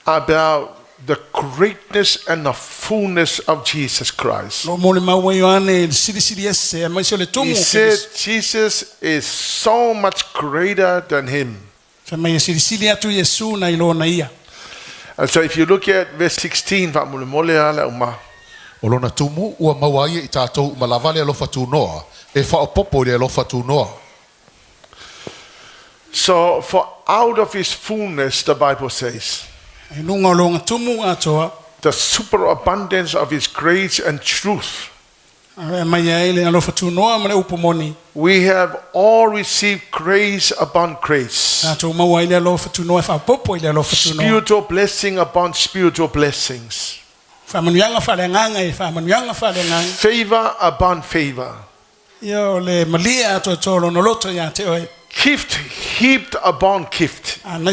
about the greatness and the fullness of Jesus Christ. He said Jesus is so much greater than him. And so if you look at verse 16, Olona tumu ua mawai I tātou malavale alofa tūnoa, e whaopopo le alofa tūnoa. So for out of his fullness, the Bible says, the superabundance of his grace and truth, we have all received grace upon grace. Spiritual blessing upon spiritual blessings. Favor upon favor. Gift heaped upon gift. From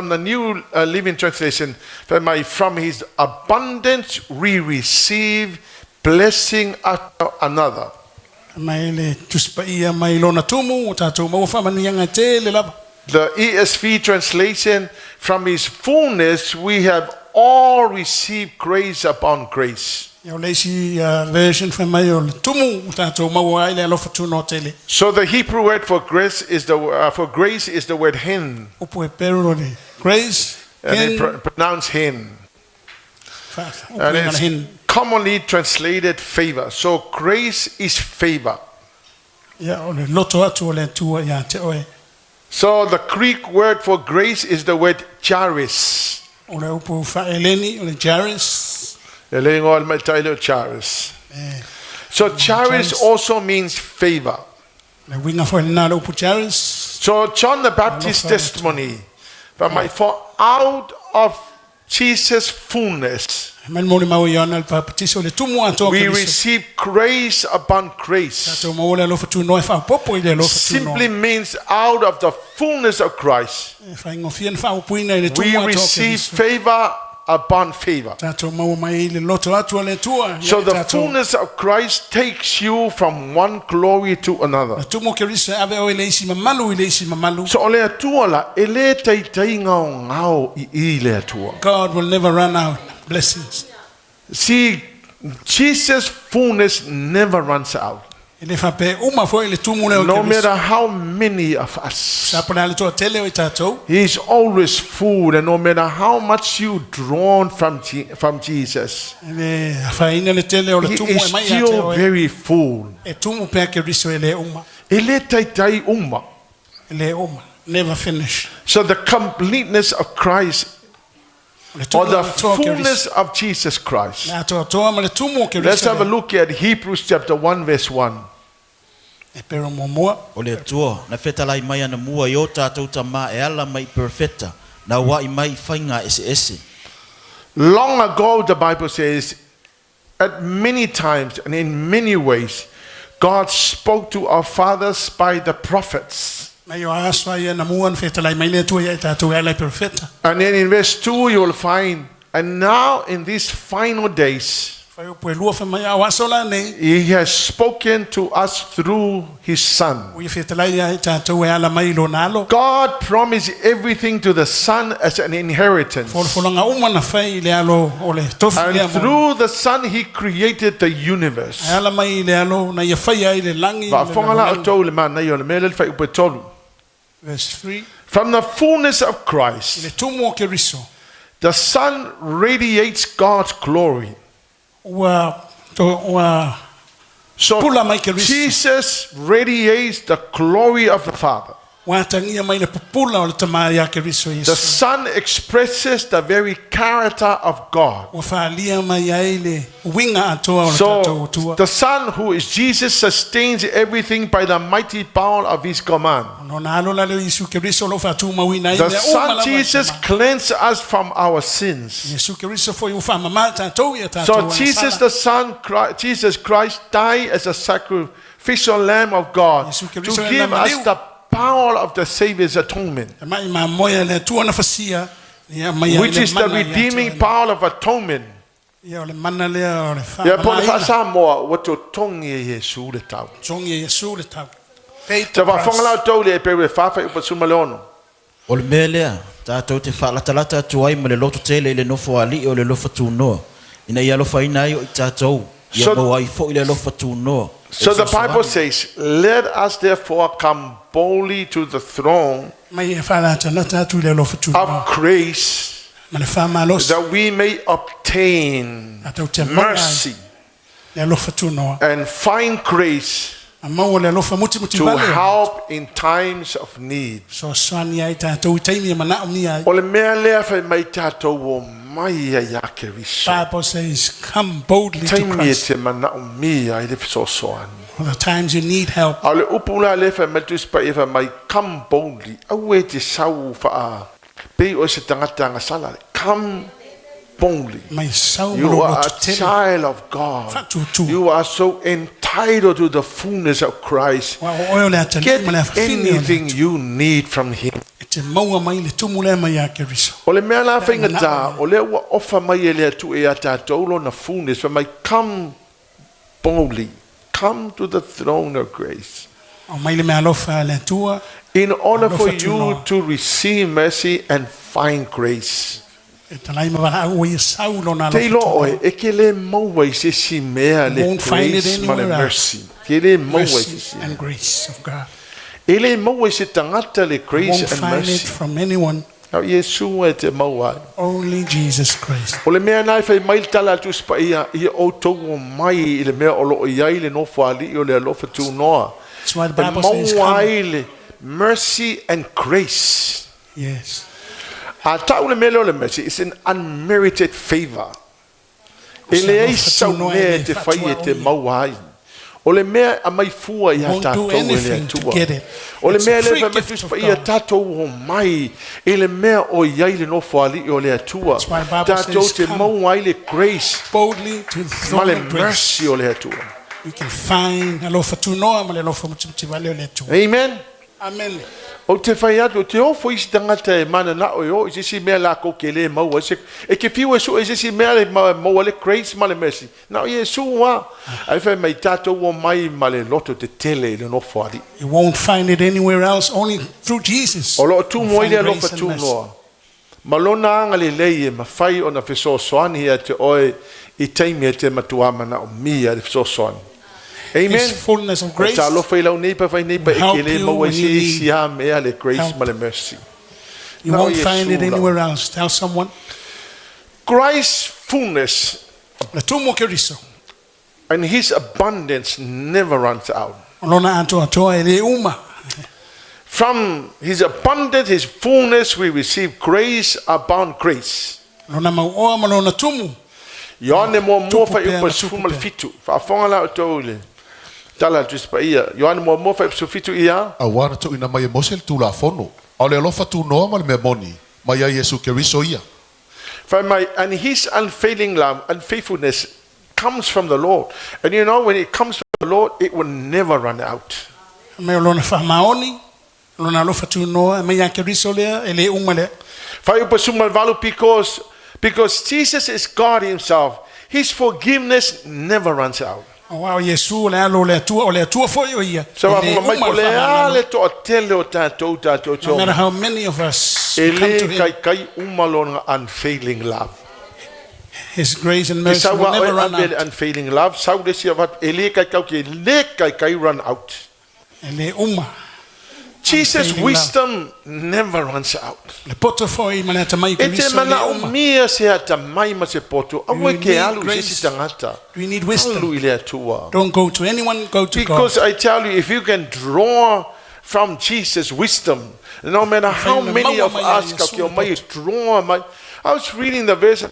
the New Living Translation, from his abundance we receive blessing after another. The ESV translation, from his fullness we have all received grace upon grace. So the Hebrew word for grace is the word hin. Grace, and it's pronounced hin. And it's commonly translated favor. So grace is favor. Ia o le loto atu o le tua ia te oe. So the Greek word for grace is the word charis. O le upu whaeleni o le Jairus. Charis. So charis also means favor. Le winga fo le nā le upu Jairus. So John the Baptist's testimony, for out of Jesus' fullness, Man Molimau i ana le papatiso le tumu ato we receive grace upon grace. Tato mo le lofa tu noi fa popo I le lofa tu Simply means out of the fullness of Christ, fa ngofien fa puina le we tumu ato receive favor upon favor. Tato mo mai le loto atu le tua. So the fullness of Christ takes you from one glory to another. Tumu ke risa ave o le isi mamalu I le isi mamalu. So ole atua la ele taitai ngao I le atua. God will never run out blessings. See, Jesus' fullness never runs out. Ele fa pe uma fo le tumu le No matter how many of us, sa pona le to tele o tato. He is always full, and no matter how much you drawn from Jesus, Ele fa ina le tele o le He tumu is mai still very full. e tumu pe ke riso ele uma. Ele taitai uma. Ele uma never finish. So the completeness of Christ, or the fullness of Jesus Christ. Let's have a look at Hebrews chapter 1 verse 1. O le atua, na whetalai mai ana mua I o tātou ta mā e ala mai perfecta, na wai mai whainga ese. Long ago, the Bible says, at many times and in many ways, God spoke to our fathers by the prophets. And then in verse 2 you will find, and now in these final days, He has spoken to us through His Son. God promised everything to the Son as an inheritance. And through the Son He created the universe. Verse 3. From the fullness of Christ, the Son radiates God's glory. So Jesus radiates the glory of the Father. The Son expresses the very character of God. So the Son, who is Jesus, sustains everything by the mighty power of His command. The Son Jesus cleanses us from our sins. So Jesus the Son, Jesus Christ, died as a sacrificial Lamb of God to give us the power of the Savior's atonement, which is the redeeming power of atonement. O le mea lea, tātou te whaalatalata atu ai ma le loto tele I le nofo ali o le lofa tūnoa. Ina I alofa ina ai o I tātou, ia mau ai fo I le lofa tūnoa. So the Bible says, let us therefore come boldly to the throne of grace, that we may obtain mercy and find grace to help in times of need. Bible says, come boldly to Christ. For the times you need help. Come boldly. Come boldly. You are a child of God. You are so entitled to the fullness of Christ. Get anything you need from Him. Ole mea la whainga tā, ole ua ofa mai ele atu e ata taulo na fullness, for my come boldly, come to the throne of grace. In order for you to receive mercy and find grace. Teilo oe, eke le maua I se si mea le grace ma le mercy. Ke le maua I se si. And grace of God. Ele maua I se tangata le grace and find mercy. it from anyone. Only Jesus Christ. O le mea nai fai mai tala tu spa ia o tau mai I le mea o lo iai le no fali o le alofa tu noa. why the Bible says, come. Mercy and grace. Yes. Mercy is an unmerited favor. Ele sa me te fai te mauai. Ole mea a mai fua I ha tātou ele atua. Ole mea le fa mefis pa I tātou o mai. Ele mea o iai le no whaali I ole atua. Tātou te mauai le grace. Boldly to the throne of grace. Mercy ole atua. You can find a lofa tunoa ma le lofa mchimchivale ole atua. Amen. Amen. O te whai atu, te ofo isi tangata e mana na o yo, isi si mea la ko ke le maua. E ke fiu e su, isi si mea le maua le grace ma le mercy. Na o Yesu wa. Ai whai mai tātou o mai ma le loto te tele le no whaari. You won't find it anywhere else, only through Jesus. O lo tu moi le lofa tu noa. Malona anga le lei e mawhai o na whiso soani hea te oe I teimi e te matuama na o mia le whiso soani. Amen. His fullness of grace will help you when you need help. You won't find it anywhere else. Tell someone. Christ's fullness and His abundance never runs out. From His abundance, His fullness, we receive grace upon grace. Yohane mo fa upa sufuma fitu. Fa fonga la tole. Tala tuspa ia. Yohane mo fa sufitu ia. Awana to ina mai mosel tu la fono. Ole lofa tu no mal me moni. Mai Yesu Kristo ia. For my and His unfailing love and faithfulness comes from the Lord. And you know when it comes from the Lord, it will never run out. Me lona fa maoni. Lona lofa tu no me ya Kristo le ele umale. Fa upa suma valu because Jesus is God Himself. His forgiveness never runs out. So no matter how many of us come to Him, unfailing love. His grace and mercy will never run out. Unfailing love. Run out. Jesus' wisdom never runs out. We need wisdom. Don't go to anyone, go to God. Because I tell you, if you can draw from Jesus' wisdom, no matter how many of us draw, I was reading the verse.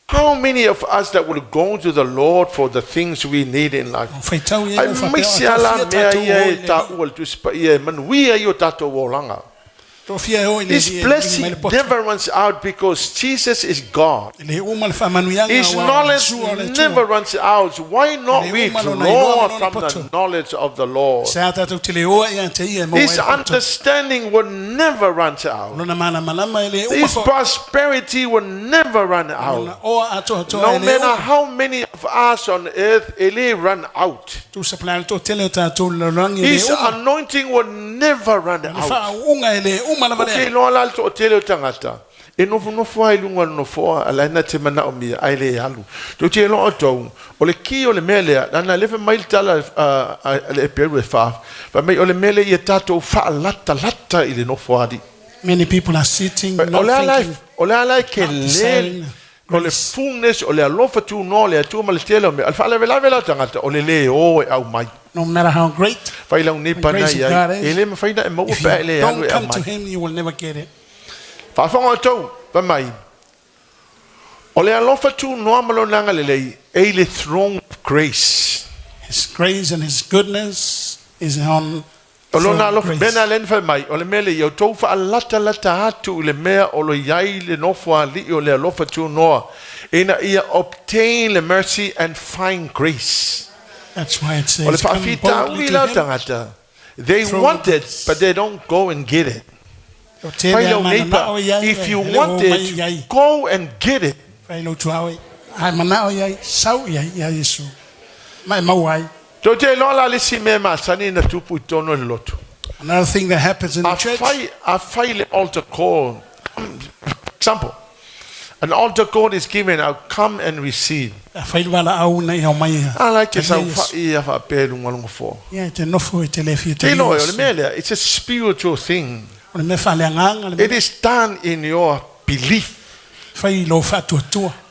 How many of us that will go to the Lord for the things we need in life? His blessing never runs out because Jesus is God. His knowledge never runs out. Why not we draw from the knowledge of the Lord? His understanding will never run out. His prosperity will never run out. No matter how many of us on earth, it run out. His anointing will never run out. Okay, no alto tele tangata. E no foi lunga no foi ala na te mana o mia ai le alu. To te lo auto o le ki o le mele na le mail tala le peru fa. Fa me o le mele e tato fa lata ile no foi. Many people are sitting Ola ke le o le fullness o le alofa tu no le tu mal tele me alfa le vela tangata o le o au mai. No matter how great the grace of God is, if you don't come to Him, you will never get it. Throne of grace. His grace and His goodness is on throne of grace. Obtain the mercy and find grace. That's why it says, come boldly to Him. They want it, but they don't go and get it. If you want it, go and get it. Another thing that happens in the church. I file an altar call. Example. An altar call is given out, come and receive. I like it. It's a spiritual thing. It is done in your belief.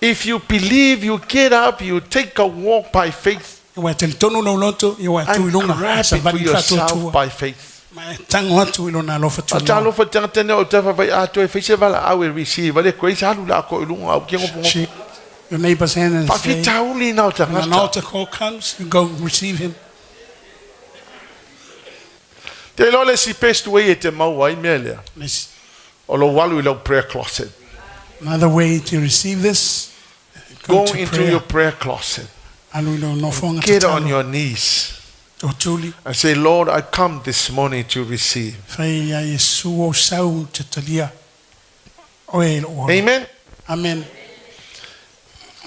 If you believe, you get up, you take a walk by faith. Iwa te tonu lo loto, iwa tu And ilunga. grab it Sa for vani fatu yourself atua. by faith. Ma tango atu ilona lo fatu Ata noa. alofa tangata ne o tafa vai ato e festival au e receive. Ale grace halu la ko ilunga au kengo pongo. Shake your neighbor's hand and Pa say, fita uli na o when an tangata. altar call comes, you go receive him. Te lole si pestu e te mau ai melea. This- O lo walu i lau prayer closet. Another way to receive this, Go to into prayer. your prayer closet. Alu ilo no fonga te Get on talo. your knees O tuli. and say, Lord, I come this morning to receive. Fai ya Yesu o sau te talia. Oe ilo ora. Amen. Amen.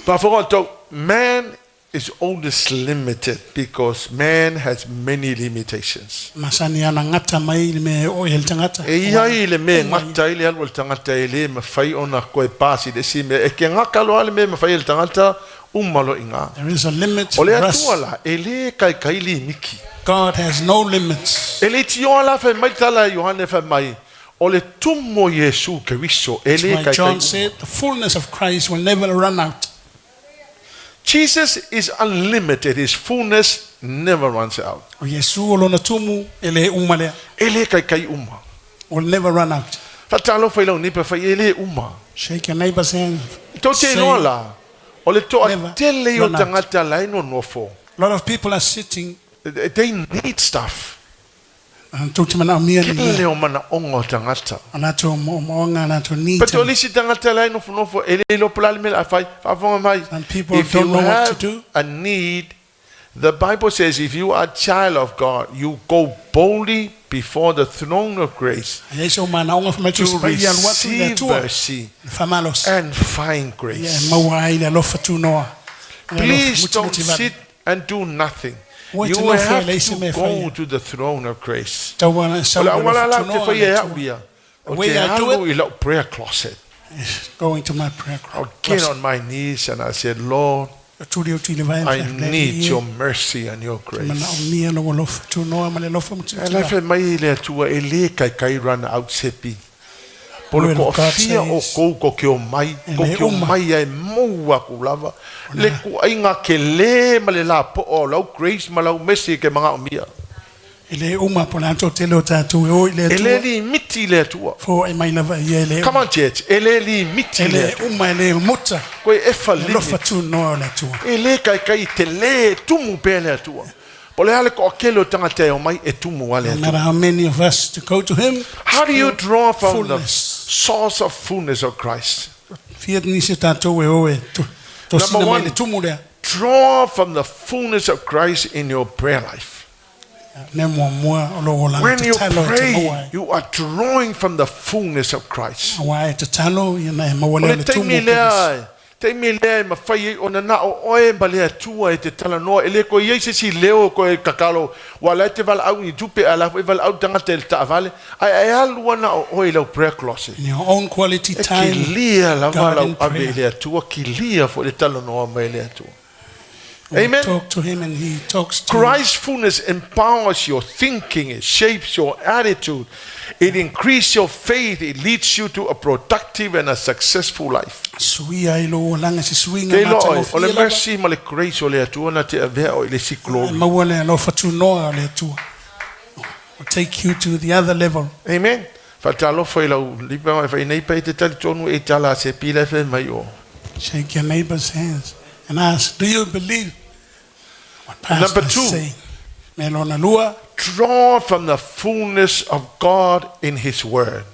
But for God, man is always limited because man has many limitations. Masani ana ngata mai me o el tangata. E ia i le me ngata i le alu le tangata e le ma fai ona koe pasi le si me e ke ngaka lo ale me ma fai le tangata umalo inga. There is a limit O for le us. atuala e le kai li miki. God has no limits. E le tio ala fe mai tala Yohane fe mai. O le tumo Yesu ke wiso e That's le why kai John said the fullness of Christ will never run out. Jesus is unlimited. His fullness never runs out. O Yesu o lona tumu ele umalea. Ele kai uma. Will never run out. Fatalo fai lau nipa fai ele uma. Shake your neighbor's hand. Tau te Say, lola. O le toa never tele o run out. tangata lai no nofo. A lot of people are sitting They need stuff. and talk to me now, me and Kele me. o mana ongo tangata. Anato moonga, anato need. But oli si tangata lai nofo ele lo pulali mele afai. Fafonga mai. And people If don't you know what to have do. a need, the Bible says if you are a child of God, you go boldly before the throne of grace Yeso mana onga fama to tu spray al watu le receive tua. mercy Famalos. and find Yeah, grace. mawa ile lo fatu noa. Please don't sit and do nothing. What You to know for have Leauma to for go you. to the throne of grace. Tawana Wala sawa wala lo la fatu te noa whai e le au tua. ia. O The way te I do halu i lau prayer closet. Going to my prayer I'll get on my knees and I said, Lord, I need your mercy and your grace. And I feel mai le atua e le kai run out sepi. Polo ko fia o ko ke o mai, ko ke o mai ai moua ko lava. Le ku ainga ke le ma le la po o lau grace ma lau mercy ke manga o mia. Ele uma polanto telo tatu o ile Ele li miti le atua. for e mai lava ele. Come on church, ele li miti le. Ele uma ele muta. Ko e fa Lo limit. fatu no le tua. Ele kai te le tumu pe le atua. Pole ale ko kelo tanga te o mai e tumu ale No atua. matter how many of us to go to him. How do you draw from the fullness? source of fullness of Christ? Fiat ni se tatu e o e to sina mai le tumu le. Draw from the fullness of Christ in your prayer life. Ne mo mo o lo la When te you talo te pray, moai. you are drawing from the fullness of Christ. Wai te talo ina mo Ole le te tumu. mi lea, te mi lea ma fai ona na o oe ma lea tua e te tala noa. Ele ko iei se si leo ko e kakalo. Wala te val au ni tupe ala e val au tanga te ta vale. Ai alua na o oe lau prayer closet. In your own quality E time. ki lia la God vala in ave prayer. lea tua ki lia fo le tala noa mai lea tua. We Amen. talk to him and he talks to you. Christ's fullness empowers your thinking, it shapes your attitude, it increases your faith, it leads you to a productive and a successful life. Suia i lo langa si suinga Te mata loe, o o le fia mercy ma le grace o le atua na te avea o le si glory. maua le alo fatu noa le tua. Will take you to the other level. Amen. Fatalo foi lau lipa mai fai nei pai te tali tonu e tala se pila fe mai o. Shake your neighbor's hands and ask, do you believe what Pastor Number is 2. saying? Melona lua, Draw from the fullness of God in His Word.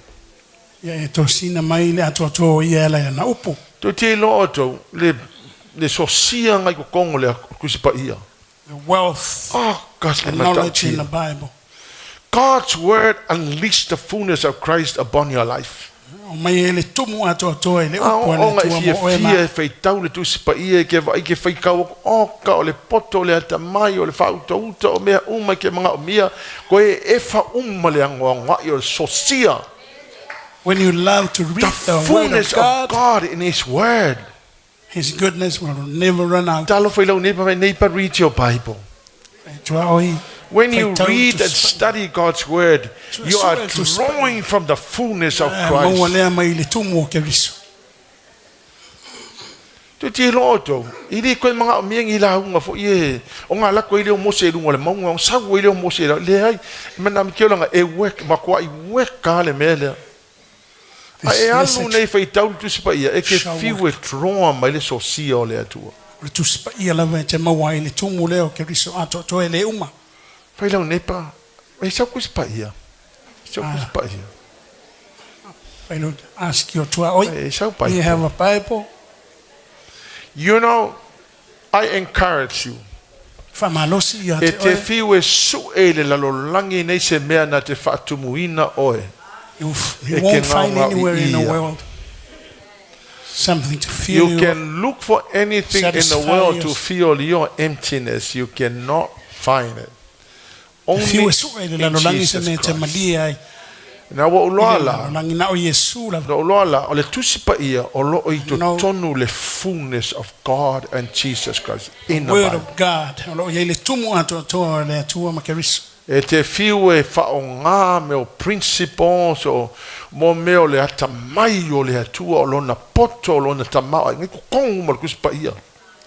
ia e tosina mai le atua toa ia la na upu. To te lo oto le sosia ngai ko kongo le kusipa ia. The wealth, Oh, gosh, the le knowledge in the matautia. Bible. God's word unleashed the fullness of Christ upon your life. O mai e le tumu atua toa i le Ah, upu o le ngai tua fia mo e fia ma. e fai tau le tusi pa ia ke vai ke fai kau o ka o le poto le ata mai o le fa uta uta o mea uma ke mga o mia ko e fa uma le angoa i o sosia. When you love to read The the word of fullness of God, God in His word. His goodness will never run out. Talo fai lau nepa mai nepa read your Bible. Tua oi, When you Fai tau read to and sp- study God's word, you are to sp- drawing from the fullness of maua Christ. lea mai le tumu o ke riso. Tu ti loto. Ili ko mga mieng ila nga fo ye. O nga la ko ile mo se lunga le mo nga sa wo ile mo se le ai. Menam ke nga e work ma ko I work ka le mele. Ai alu nei fai tau tu spa ia e ke fi withdraw ma le so si o le atua. Tu spa ia lava te mawai le tumu leo ke riso ato to e Leauma. Fai lau nei pa. E sa ku spa ia. Sa ku spa ia. I don't ask you to oi. You have a Bible. You know, I encourage you. E te fiu e su e le lalolangi nei se mea na te whaatumuina oe. You won't find anywhere in the world something to feel. You can look for anything in the world to feel your emptiness. You cannot find it. Only in Jesus Christ. Na wa uloala na uloala ole tusipa ia olo o ito tonu le fullness of God and Jesus Christ in the word of God olo ye le tumu ato to le tua makeriso e te fiu e whaonga me o principles o mo me o le atamai o le atua o lona poto o lona tamao ngi ko kongu mal kusipa ia.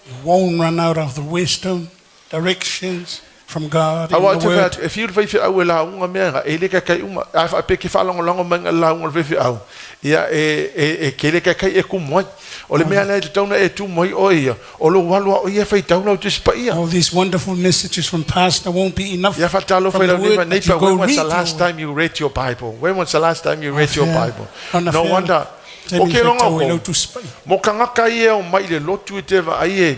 You won't run out of the wisdom directions from God. I want to fact if you faith au la unga mea e le kai uma a pe ki fala longo manga la unga faith au ia e ke le kai e ku moi o le mea le tona e tu moi o ia o lo walu o ia faith tona tu spa ia. All these wonderful messages from pastor won't be enough. Ya fatalo fa le nei pa when was the last time you read your Bible? When was the last time you read your Bible? No wonder. Okay longo mo kanga kai e o mai le lotu te va ai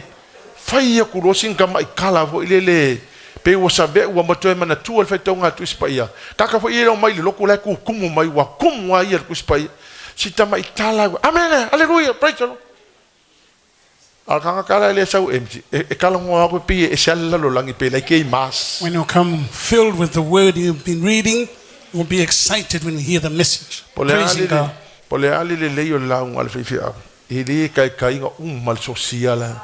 fai e ku rosin ka mai kala vo ile pe o sabe o moto mana tu al feito nga tu spaia kaka fo ile o mai le loku la ku kumu mai wa kumu ai ku spaia sita mai tala amen hallelujah praise the Lord al kanga kala le sau empty e kala mo ko pi e sala lo langi pe like a mass. When you come filled with the word you've been reading, you will be excited when you hear the message. Praising God. Pole ali le le yo la un al fifia ili kai nga mal sociala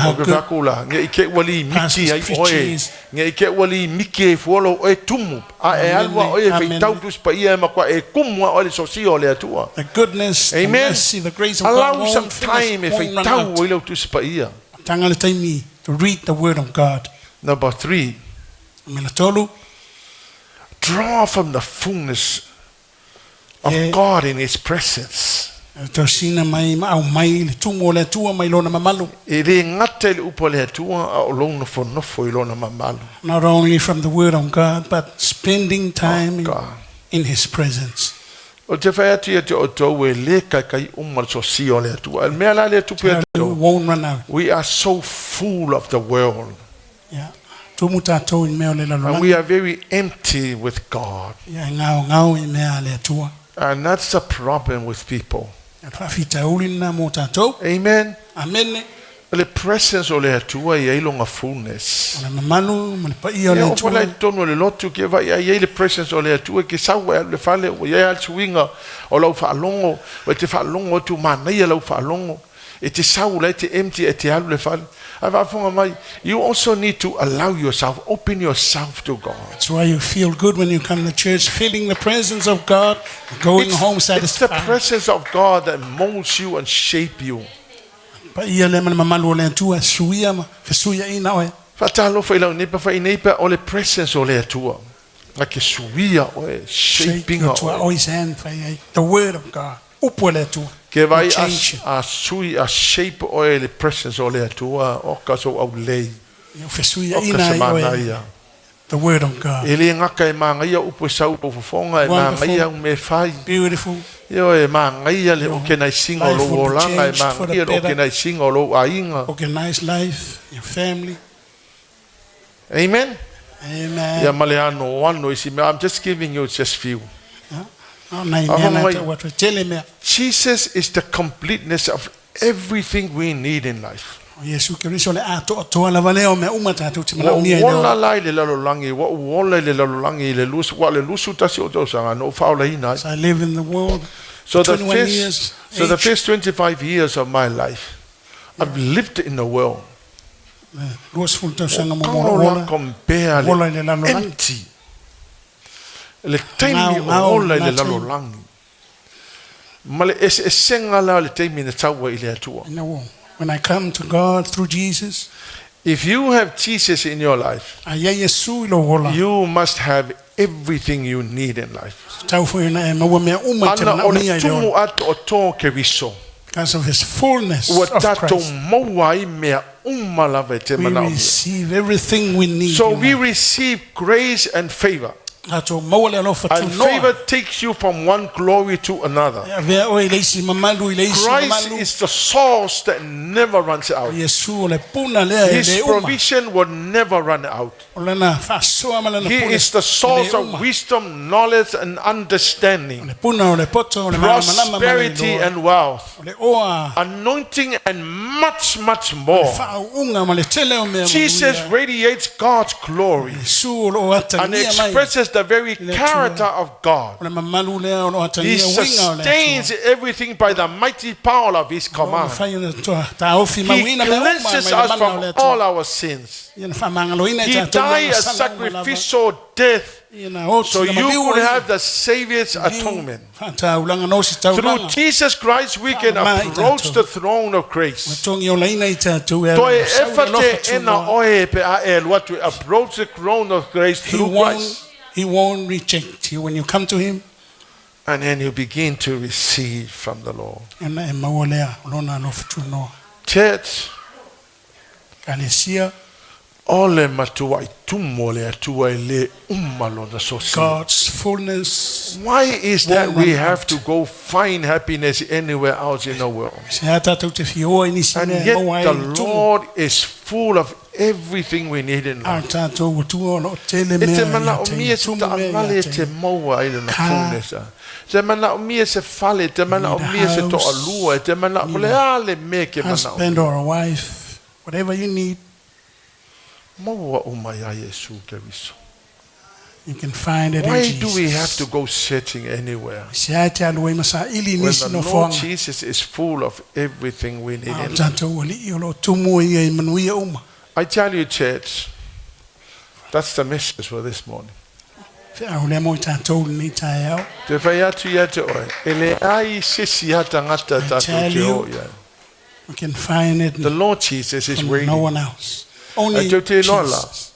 o ke vakula nge ike wali miki ai oe nge ike wali miki folo e tumu a e alwa oe feitau tu spa ia ma kwa e kumu o le socio le atua. The goodness, the mercy, the grace of God. Allow some time e feitau o le tu spa ia tanga le time to read the word of God. Number 3, draw from the fullness of God in His presence. Not only from the word of God, but spending time in His presence. We are so full of the world. And we are very empty with God. And that's the problem with people. Amen. Amen. The presence of the fullness. The presence of the you also need to allow yourself, open yourself to God. That's why you feel good when you come to church, feeling the presence of God, going home satisfied. It's the presence of God that molds you and shapes you. Fatalo fa ila nepa fa inepa ole presence ole tua. Like a suia shaping the word of God. Ke vai a sui a shape oil presence ole tua o kaso au lei. The word of God. Ele ngaka e manga ia upo sau po fonga e manga ia me fai. Beautiful. Yo e manga ia le o ke nai singa lo langa e manga ia o ke nai singa lo ainga. Organized life, your family. Amen. Amen. Ya maleano one isi I'm just giving you just few. Jesus is the completeness of everything we need in life. So I live in the world. So the first 25 years of my life, I've lived in the world. Empty. Le taimi ola le lalolangi. Male esenga la le taimi na taua ile atua. When I come to God through Jesus, if you have Jesus in your life, you must have everything you need in life. Because of his fullness of Christ, we receive everything we need. So we receive grace and favor. And favor takes you from one glory to another. Christ is the source that never runs out. His provision will never run out. He is the source of wisdom, knowledge, and understanding, prosperity and wealth, anointing, and much, much more. Jesus radiates God's glory and expresses the very character of God. He sustains everything by the mighty power of his command. He cleanses us from all our sins. He died a sacrificial death so you could have the Savior's atonement. Through Jesus Christ we can approach the throne of grace. To approach the throne of grace through Christ. He won't reject you when you come to him. And then you begin to receive from the Lord. Church, God's fullness. Why is that we have to go find happiness anywhere else in the world? And yet the Lord is full of everything we need in life. Husband or a wife, whatever you need, you can find it in Why Jesus. do we have to go searching anywhere when the Lord Jesus is full of everything we need in life? I tell you, church, that's the message for this morning. We can find it. The Lord Jesus is waiting. No one else. Only Jesus.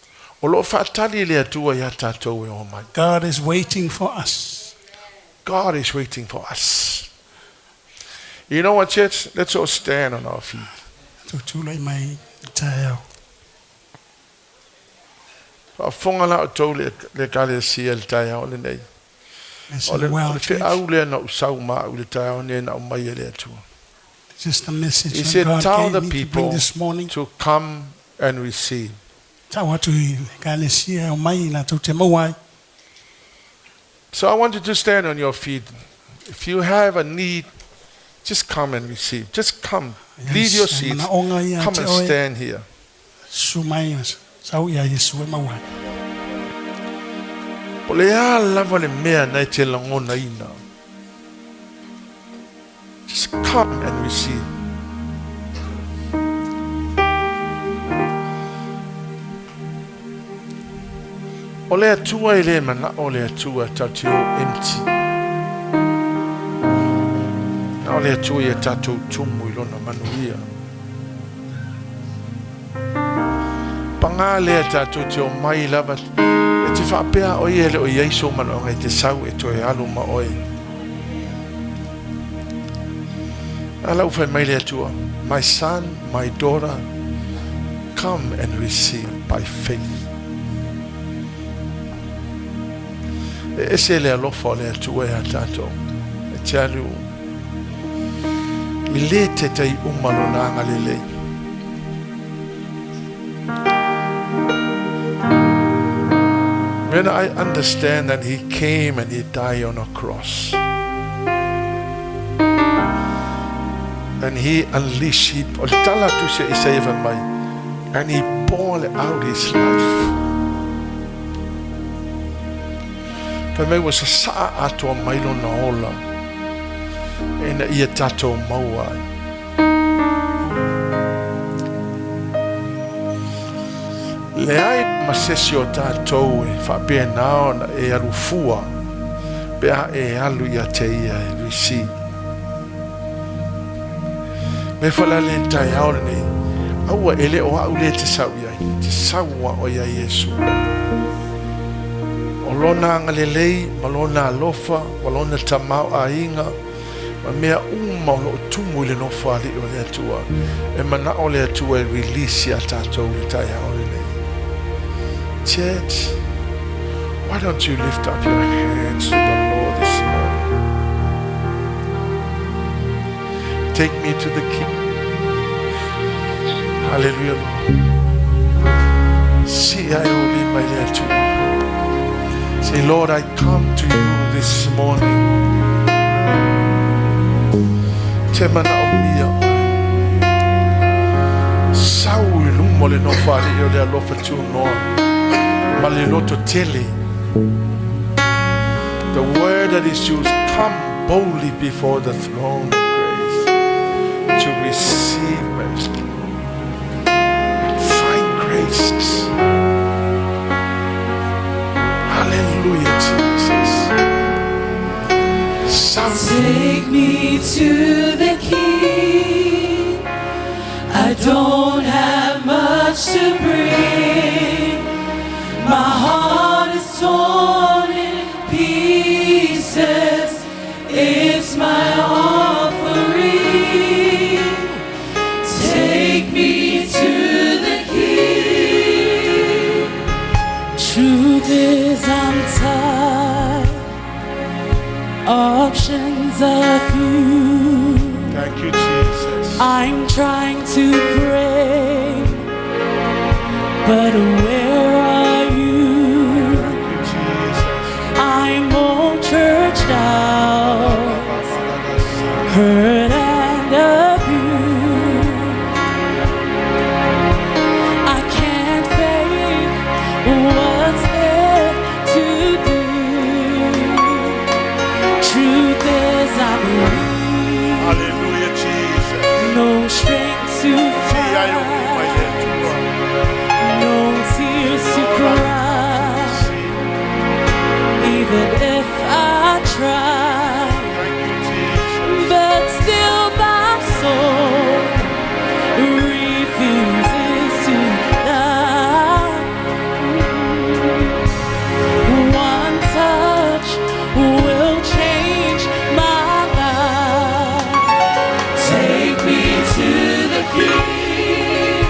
God is waiting for us. God is waiting for us. You know what, church? Let's all stand on our feet. Just a message He said, God tell the gave me to people bring this morning. to come and receive. So I want you to stand on your feet. If you have a need, just come and receive. Just come. Leave your seats. Come and stand here. Just come and receive. Ole tua ile mana ole tua tatio empty. Na ole tua ye tato tumu ilona manuia. Pangale tato tio mai lava. E ti fa pea o ele o Yesu mano ngai te sau e toe alu ma oi. Ala ufa mai le tua. My son, my daughter, come and receive by faith. Ese le alofa le tua e tato. E te alu. I le te tei umalo na ngalele. When I understand that he came and he died on a cross. And he unleashed it. And he poured out his life. But me was a sa ato mailo na ola. And ia tato mauai. Le ai masesio tatou e whapea nao na e arufua pea e alu ia te ia e receive. Me fala le tai aole nei. Aua ele o au le te sau iai. Te saua o ia Yesu. O lona ngalelei, malona alofa, walona tamau a inga. Ma mea uma o lo tumu le no fali o le atua. E mana o le atua e release a tātou le tai aole nei. Church, why don't you lift up your hands to the Lord this morning? Take me to the King. Hallelujah, Lord. See, I only my letter. Say, Lord, I come to you this morning. Temana omia. Sau lumo le no fali yo le alofa tu no. Maliloto tele. The word that is used, come boldly before the throne of grace to receive mercy. Find grace. Hallelujah, Jesus. Take me to the King. I don't have much to bring. My heart is torn in pieces. It's my offering. Take me to the King. Truth is I'm tired. Options are few. Thank you, Jesus. I'm trying to pray, but where are you? Thank you, Jesus. I'm all churched out, hurt and abused. I can't fake what's left to do. Truth is I'm weak. Hallelujah, Jesus. No strength to See, I only my fight, letter. no tears to cry. Even if I try, Thank you, Jesus. but still my soul refuses to die. One touch will change my life. Take me to the King.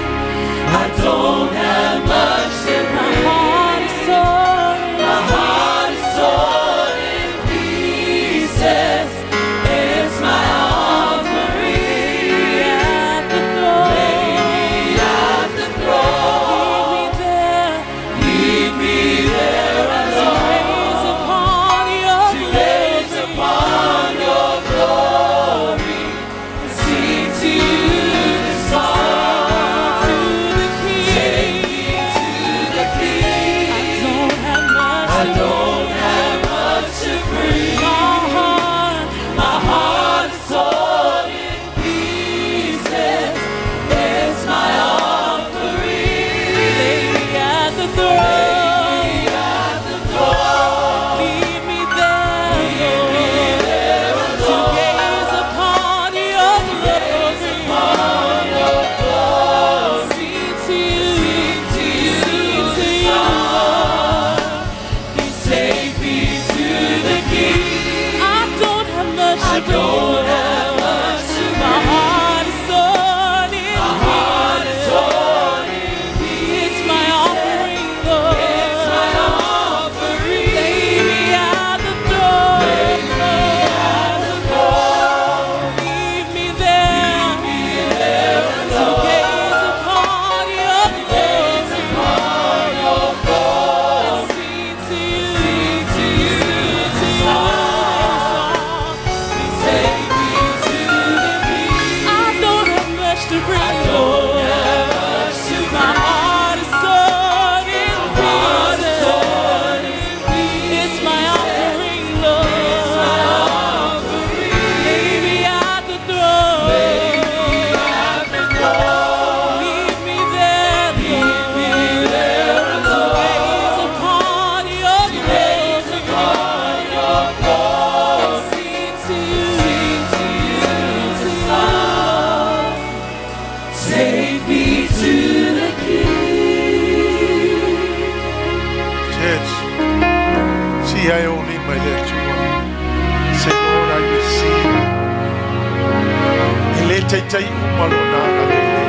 tai umalo na alele.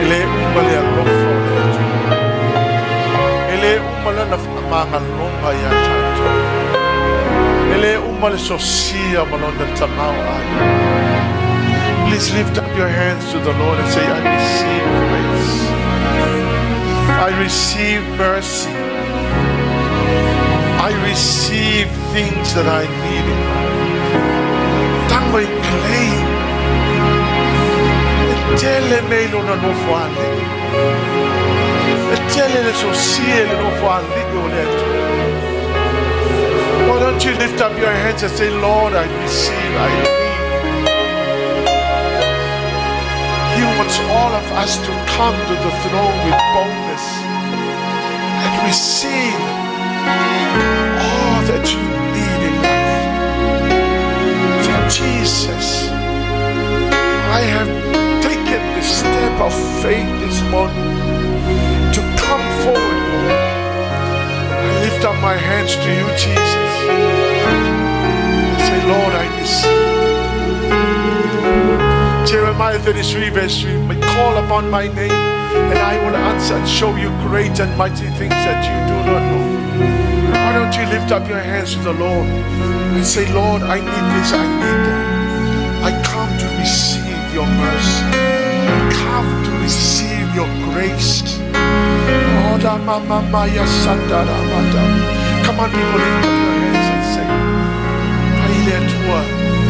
Ele umale alofo le tu. Ele umale na famanga longa ya tatu. Ele umale sosia malonda tamau ai. Please lift up your hands to the Lord and say, I receive grace. I receive mercy. I receive things that I need in life. Tango claim. Tele me lo na no fale. Tele le sosie le no fale go let. Why don't you lift up your hands and say, Lord, I receive, I need. He wants all of us to come to the throne with boldness and receive all that you need in life. So Jesus, I have taken the step of faith this morning to come forward, Lord. I lift up my hands to you, Jesus. I say, Lord, I receive. Jeremiah 33 verse 3, call upon my name and I will answer and show you great and mighty things that you do not know. Why don't you lift up your hands to the Lord and say, Lord, I need this, I need that. I come to receive your mercy. I come to receive your grace. Come on, people, lift up your hands and say,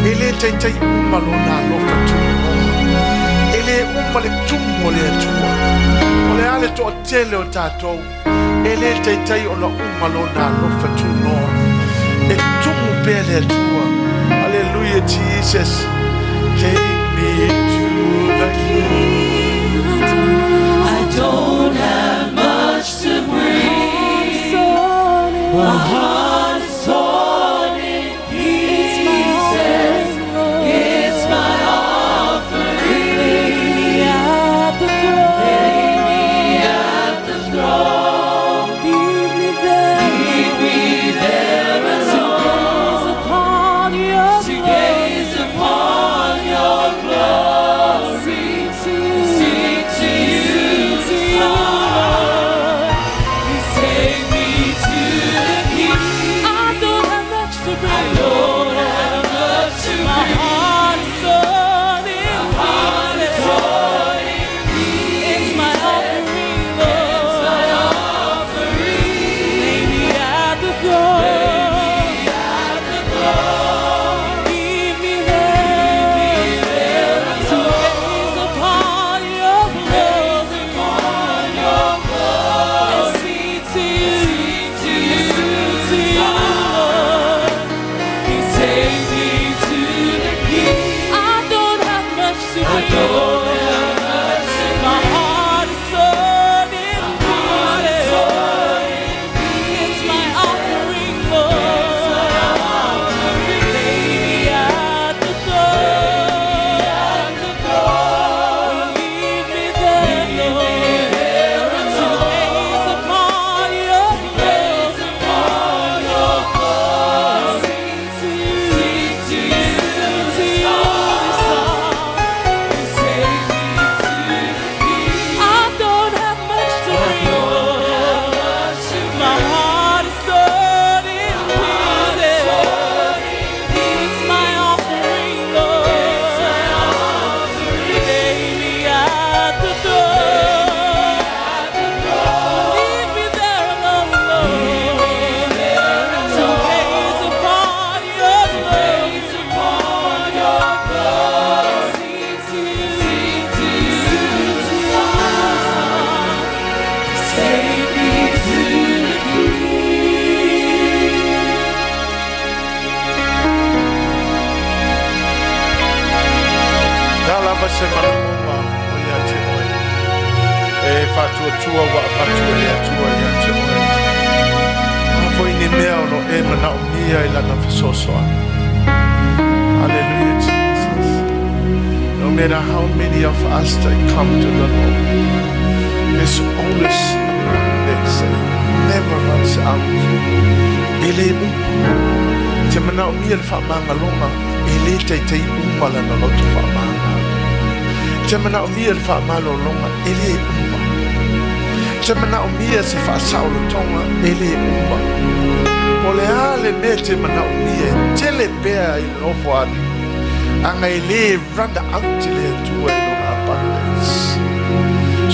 Ele te umalo na lofa tu. Ele umale tumo le tua. Ole ale to tele o tato. Ele te ona umalo na lofa tu no. E tumo bele tua. Hallelujah, Jesus. Take me to the King. I don't have much to bring. My heart is torn in pieces. It's my offering. Lay me at the throne. Lay me at the throne. Leave me there. Leave me there alone. To gaze upon your glory. Sing to you, Lord. Please take me to the King. I don't have much to bring. I don't have much to bring. My heart is torn in pieces. It's my offering, Lord. It's my offering. Lay me at the throne. Lay me at the throne. Leave me there. To gaze upon your glory. And see to you, Lord. Please take me to the King. I don't have much to bring. My heart is torn in pieces. It's my offering, Lord. Lay me at the throne. Leave me there, Lord. To gaze upon your glory. Sing to you, Lord. Take me to the King. I don't have much to bring, Lord. My heart is torn in pieces. It's my offering, Lord. Lay me at the throne. Leave me there alone, Lord. To gaze upon your glory. Sing to you, take me to the King. Nala va se maluma o ya te oi. E fatu tua wa fatu ya tua ya te oi. Afo ini mea no e mana o nia I lana fisosoa. Hallelujah, Jesus. No matter how many of us that come to the Lord, there's always a abundance and it never runs out. Ele te mana o nia fa manga longa. Ele te umala na lotu whamanga. Te mana o mia le whamalo longa, ele umma. Te mana o mia se whaasaulo tonga, ele umma. O le ale ne te mana o mia, tele bea i lofo ali. Anga ele randa antile tua i longa abundance.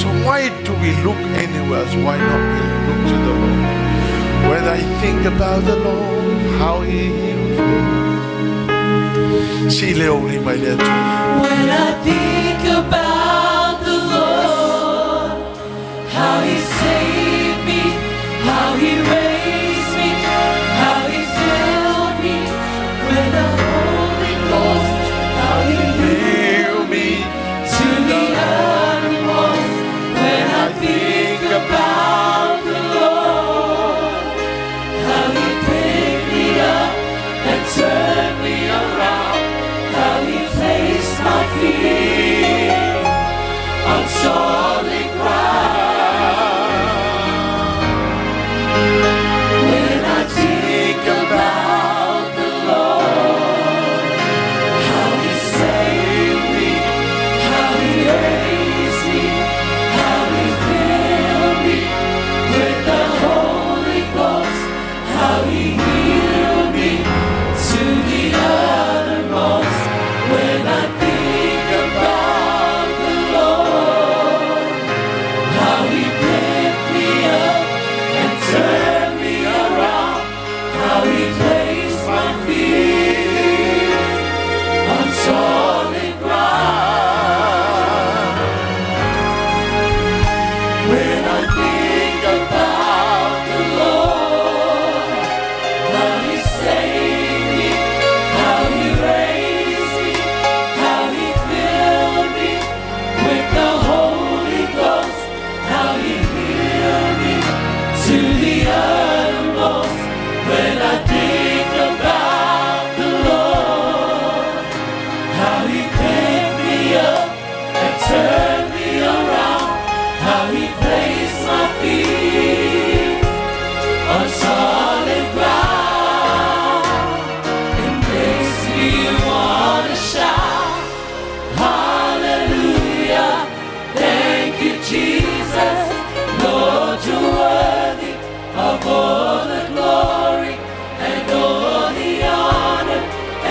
So why do we look anywhere else? Why not we look to the Lord? When I think about the Lord, how He heals me. When I think about the Lord, how He saved me, how He raised me, how He filled me with the Holy Ghost, how He healed me to the uttermost. When I think about the Lord, how He picked me up and turned me around, how He placed my feet on solid ground. When I think about the Lord, how He saved me, how He raised me, how He filled me with the Holy Ghost, how He healed me to the uttermost. When I think about the Lord, how He picked me up and turned me around, how He placed my feet on solid ground. When I think about the Lord, how He saved me, how He raised me, how He filled me with the Holy Ghost, how He healed me to the uttermost. When I think about the Lord, how He picked me up and turned me around, how He placed my feet on solid ground. It makes me wanna shout, Hallelujah, thank you Jesus, Lord you're worthy of all the glory and all the honor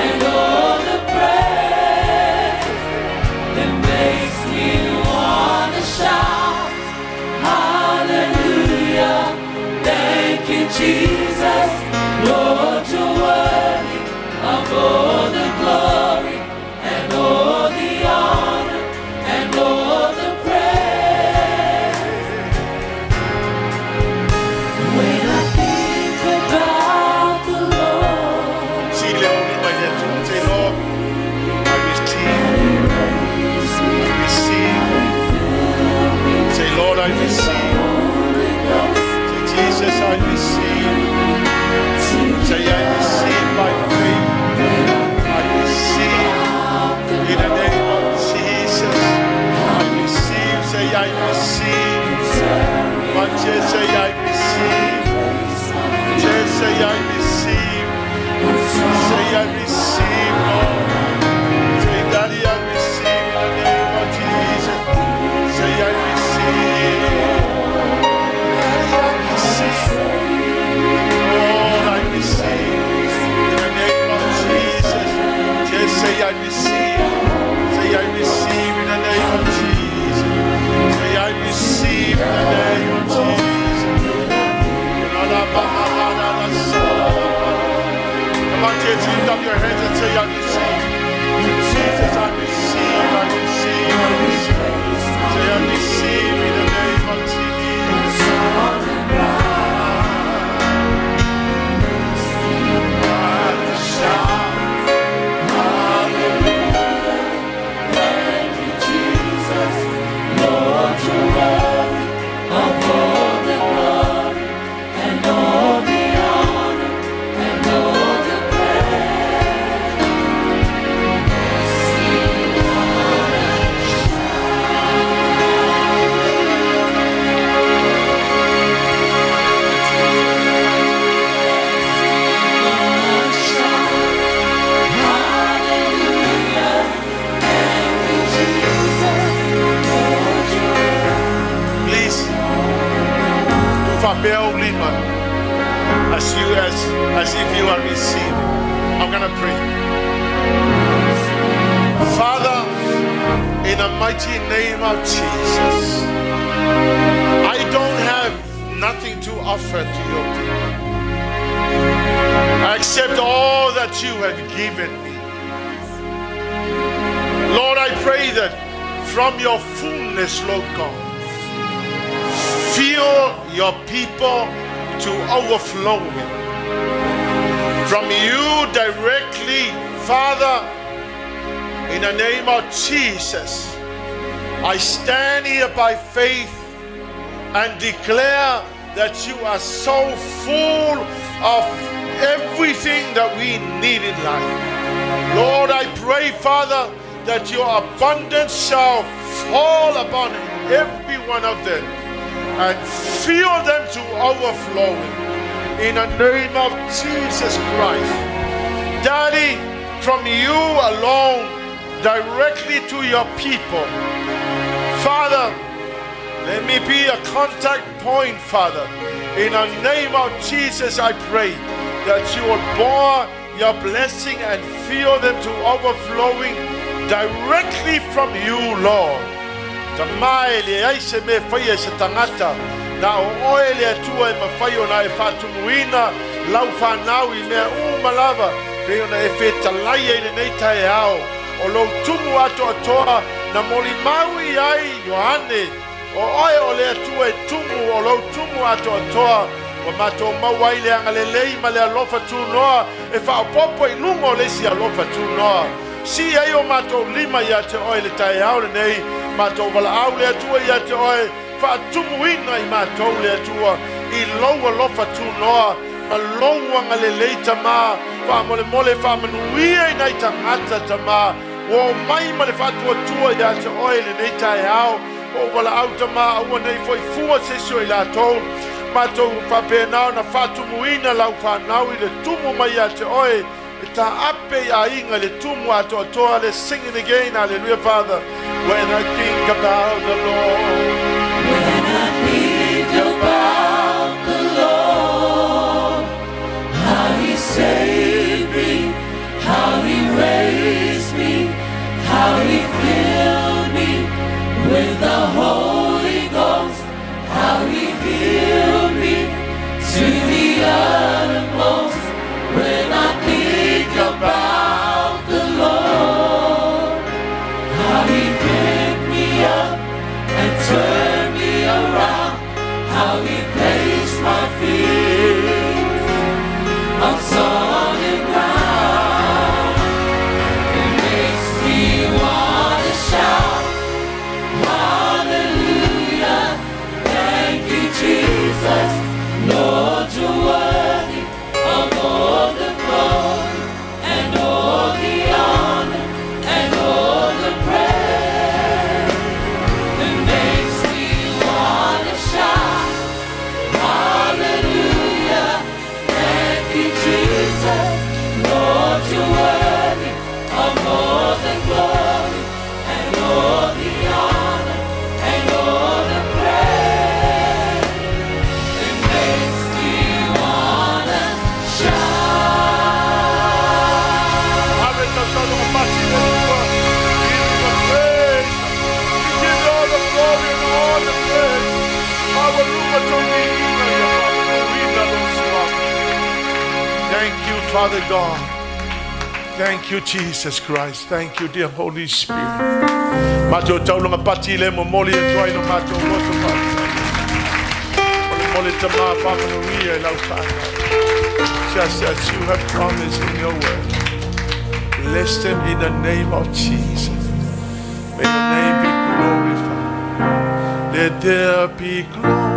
and all the praise. It makes me wanna shout, Hallelujah, thank you Jesus, Lord you're worthy of all the glory and all the honor and all the praise. When I think about the Lord, Say, Lord, I receive. I receive. Say, Lord, I receive. Say, Jesus, I receive. Say, I receive by faith. I receive in the name of Jesus. I receive. Say, I receive. But just say, I receive. Just say, I receive. Say, I receive, Lord. Say, Daddy, I receive in the name of Jesus. Say, I receive. Daddy, I receive. Lord, I receive in the name of Jesus. Just say, I receive. Say, I receive in the name of Jesus. Say, I receive in the name of Jesus. whapea lima. As if you are receiving. I'm going to pray. Father, in the mighty name of Jesus, I don't have nothing to offer to your people. I accept all that you have given me. Lord, I pray that from your fullness, Lord God, fill your people to overflowing. From you directly, Father, in the name of Jesus, I stand here by faith and declare that you are so full of everything that we need in life. Lord, I pray, Father, that your abundance shall fall upon every one of them and fill them to overflowing. In the name of Jesus Christ. Daddy, from you alone, directly to your people. Father, let me be a contact point, Father. In the name of Jesus, I pray that you will pour your blessing and fill them to overflowing directly from you, Lord. Tamaele aise me faya se tangata na oele atua e mafayo na e Fatu muina lau whanaui mea umalava peo na e whetalai e nei tae ao o lo tumu ato atoa na Molimau i ai Yohane o oe o le atua e tumu o lo tumu ato atoa o mato mawai le angalelei ma le alofa tu noa e whaopopo i lungo le si alofa tu noa si ai o mato lima ia te oe le tae ao le nei mato wala au le atua ia te oe whaatumuina i mato le atua i loua lofa tu noa ma loua ngalelei tama wha mole whamanuia i nei tangata tama o mai ma le whatua tua ia te oe le nei tae ao o wala au tama ua nei foi fua sesio i la tau mato whapenao na whaatumuina lau whanau i le tumu mai ia te oe ta ape a inga le tumu ato atoa. Let's sing it again. Hallelujah, Father. When I think about the Lord, when I think about the Lord, how He saved me, how He raised me, how He filled me with the Holy Ghost, how He healed me to the uttermost. When I think about the Lord, how He picked me up and turned me around, how He placed my feet on solid ground, it makes me want to shout, Hallelujah, thank you, Jesus, Lord, you're worthy of all the glory and all the honor and all the praise. It makes me want to shout, Hallelujah, thank you, Jesus, Lord, you're worthy of all the glory and all the honor and all the praise. It makes me want to shout. Thank you, Father God. Thank you, Jesus Christ. Thank you, dear Holy Spirit. Mato taulunga pati le mo moli e tuai no mato moto pati. Moli tama papa no ria laupana. Just as you have promised in your word. Bless them in the name of Jesus. May your name be glorified. Let there be glory.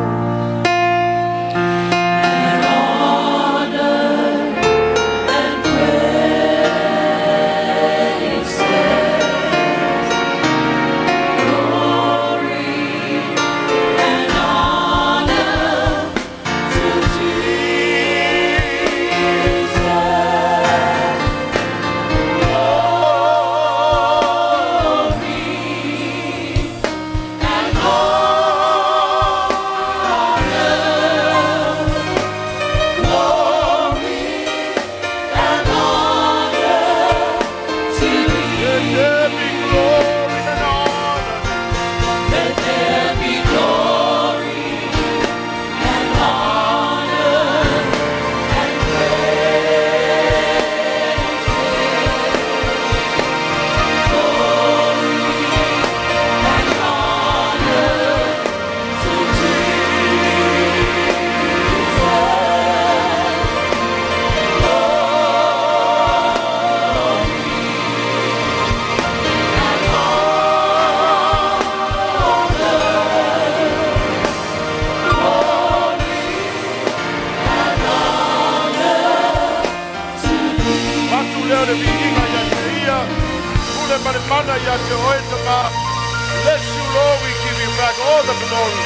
Bless you, Lord. We give you back all the glory,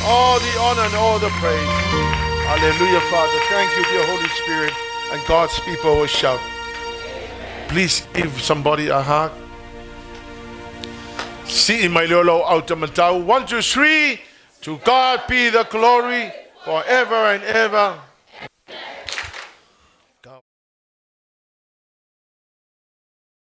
all the honor, and all the praise. Hallelujah, Father. Thank you, dear Holy Spirit. And God's people will shout. Please give somebody a hug. Si may lolo automatau. 1, 2, 3. To God be the glory forever and ever.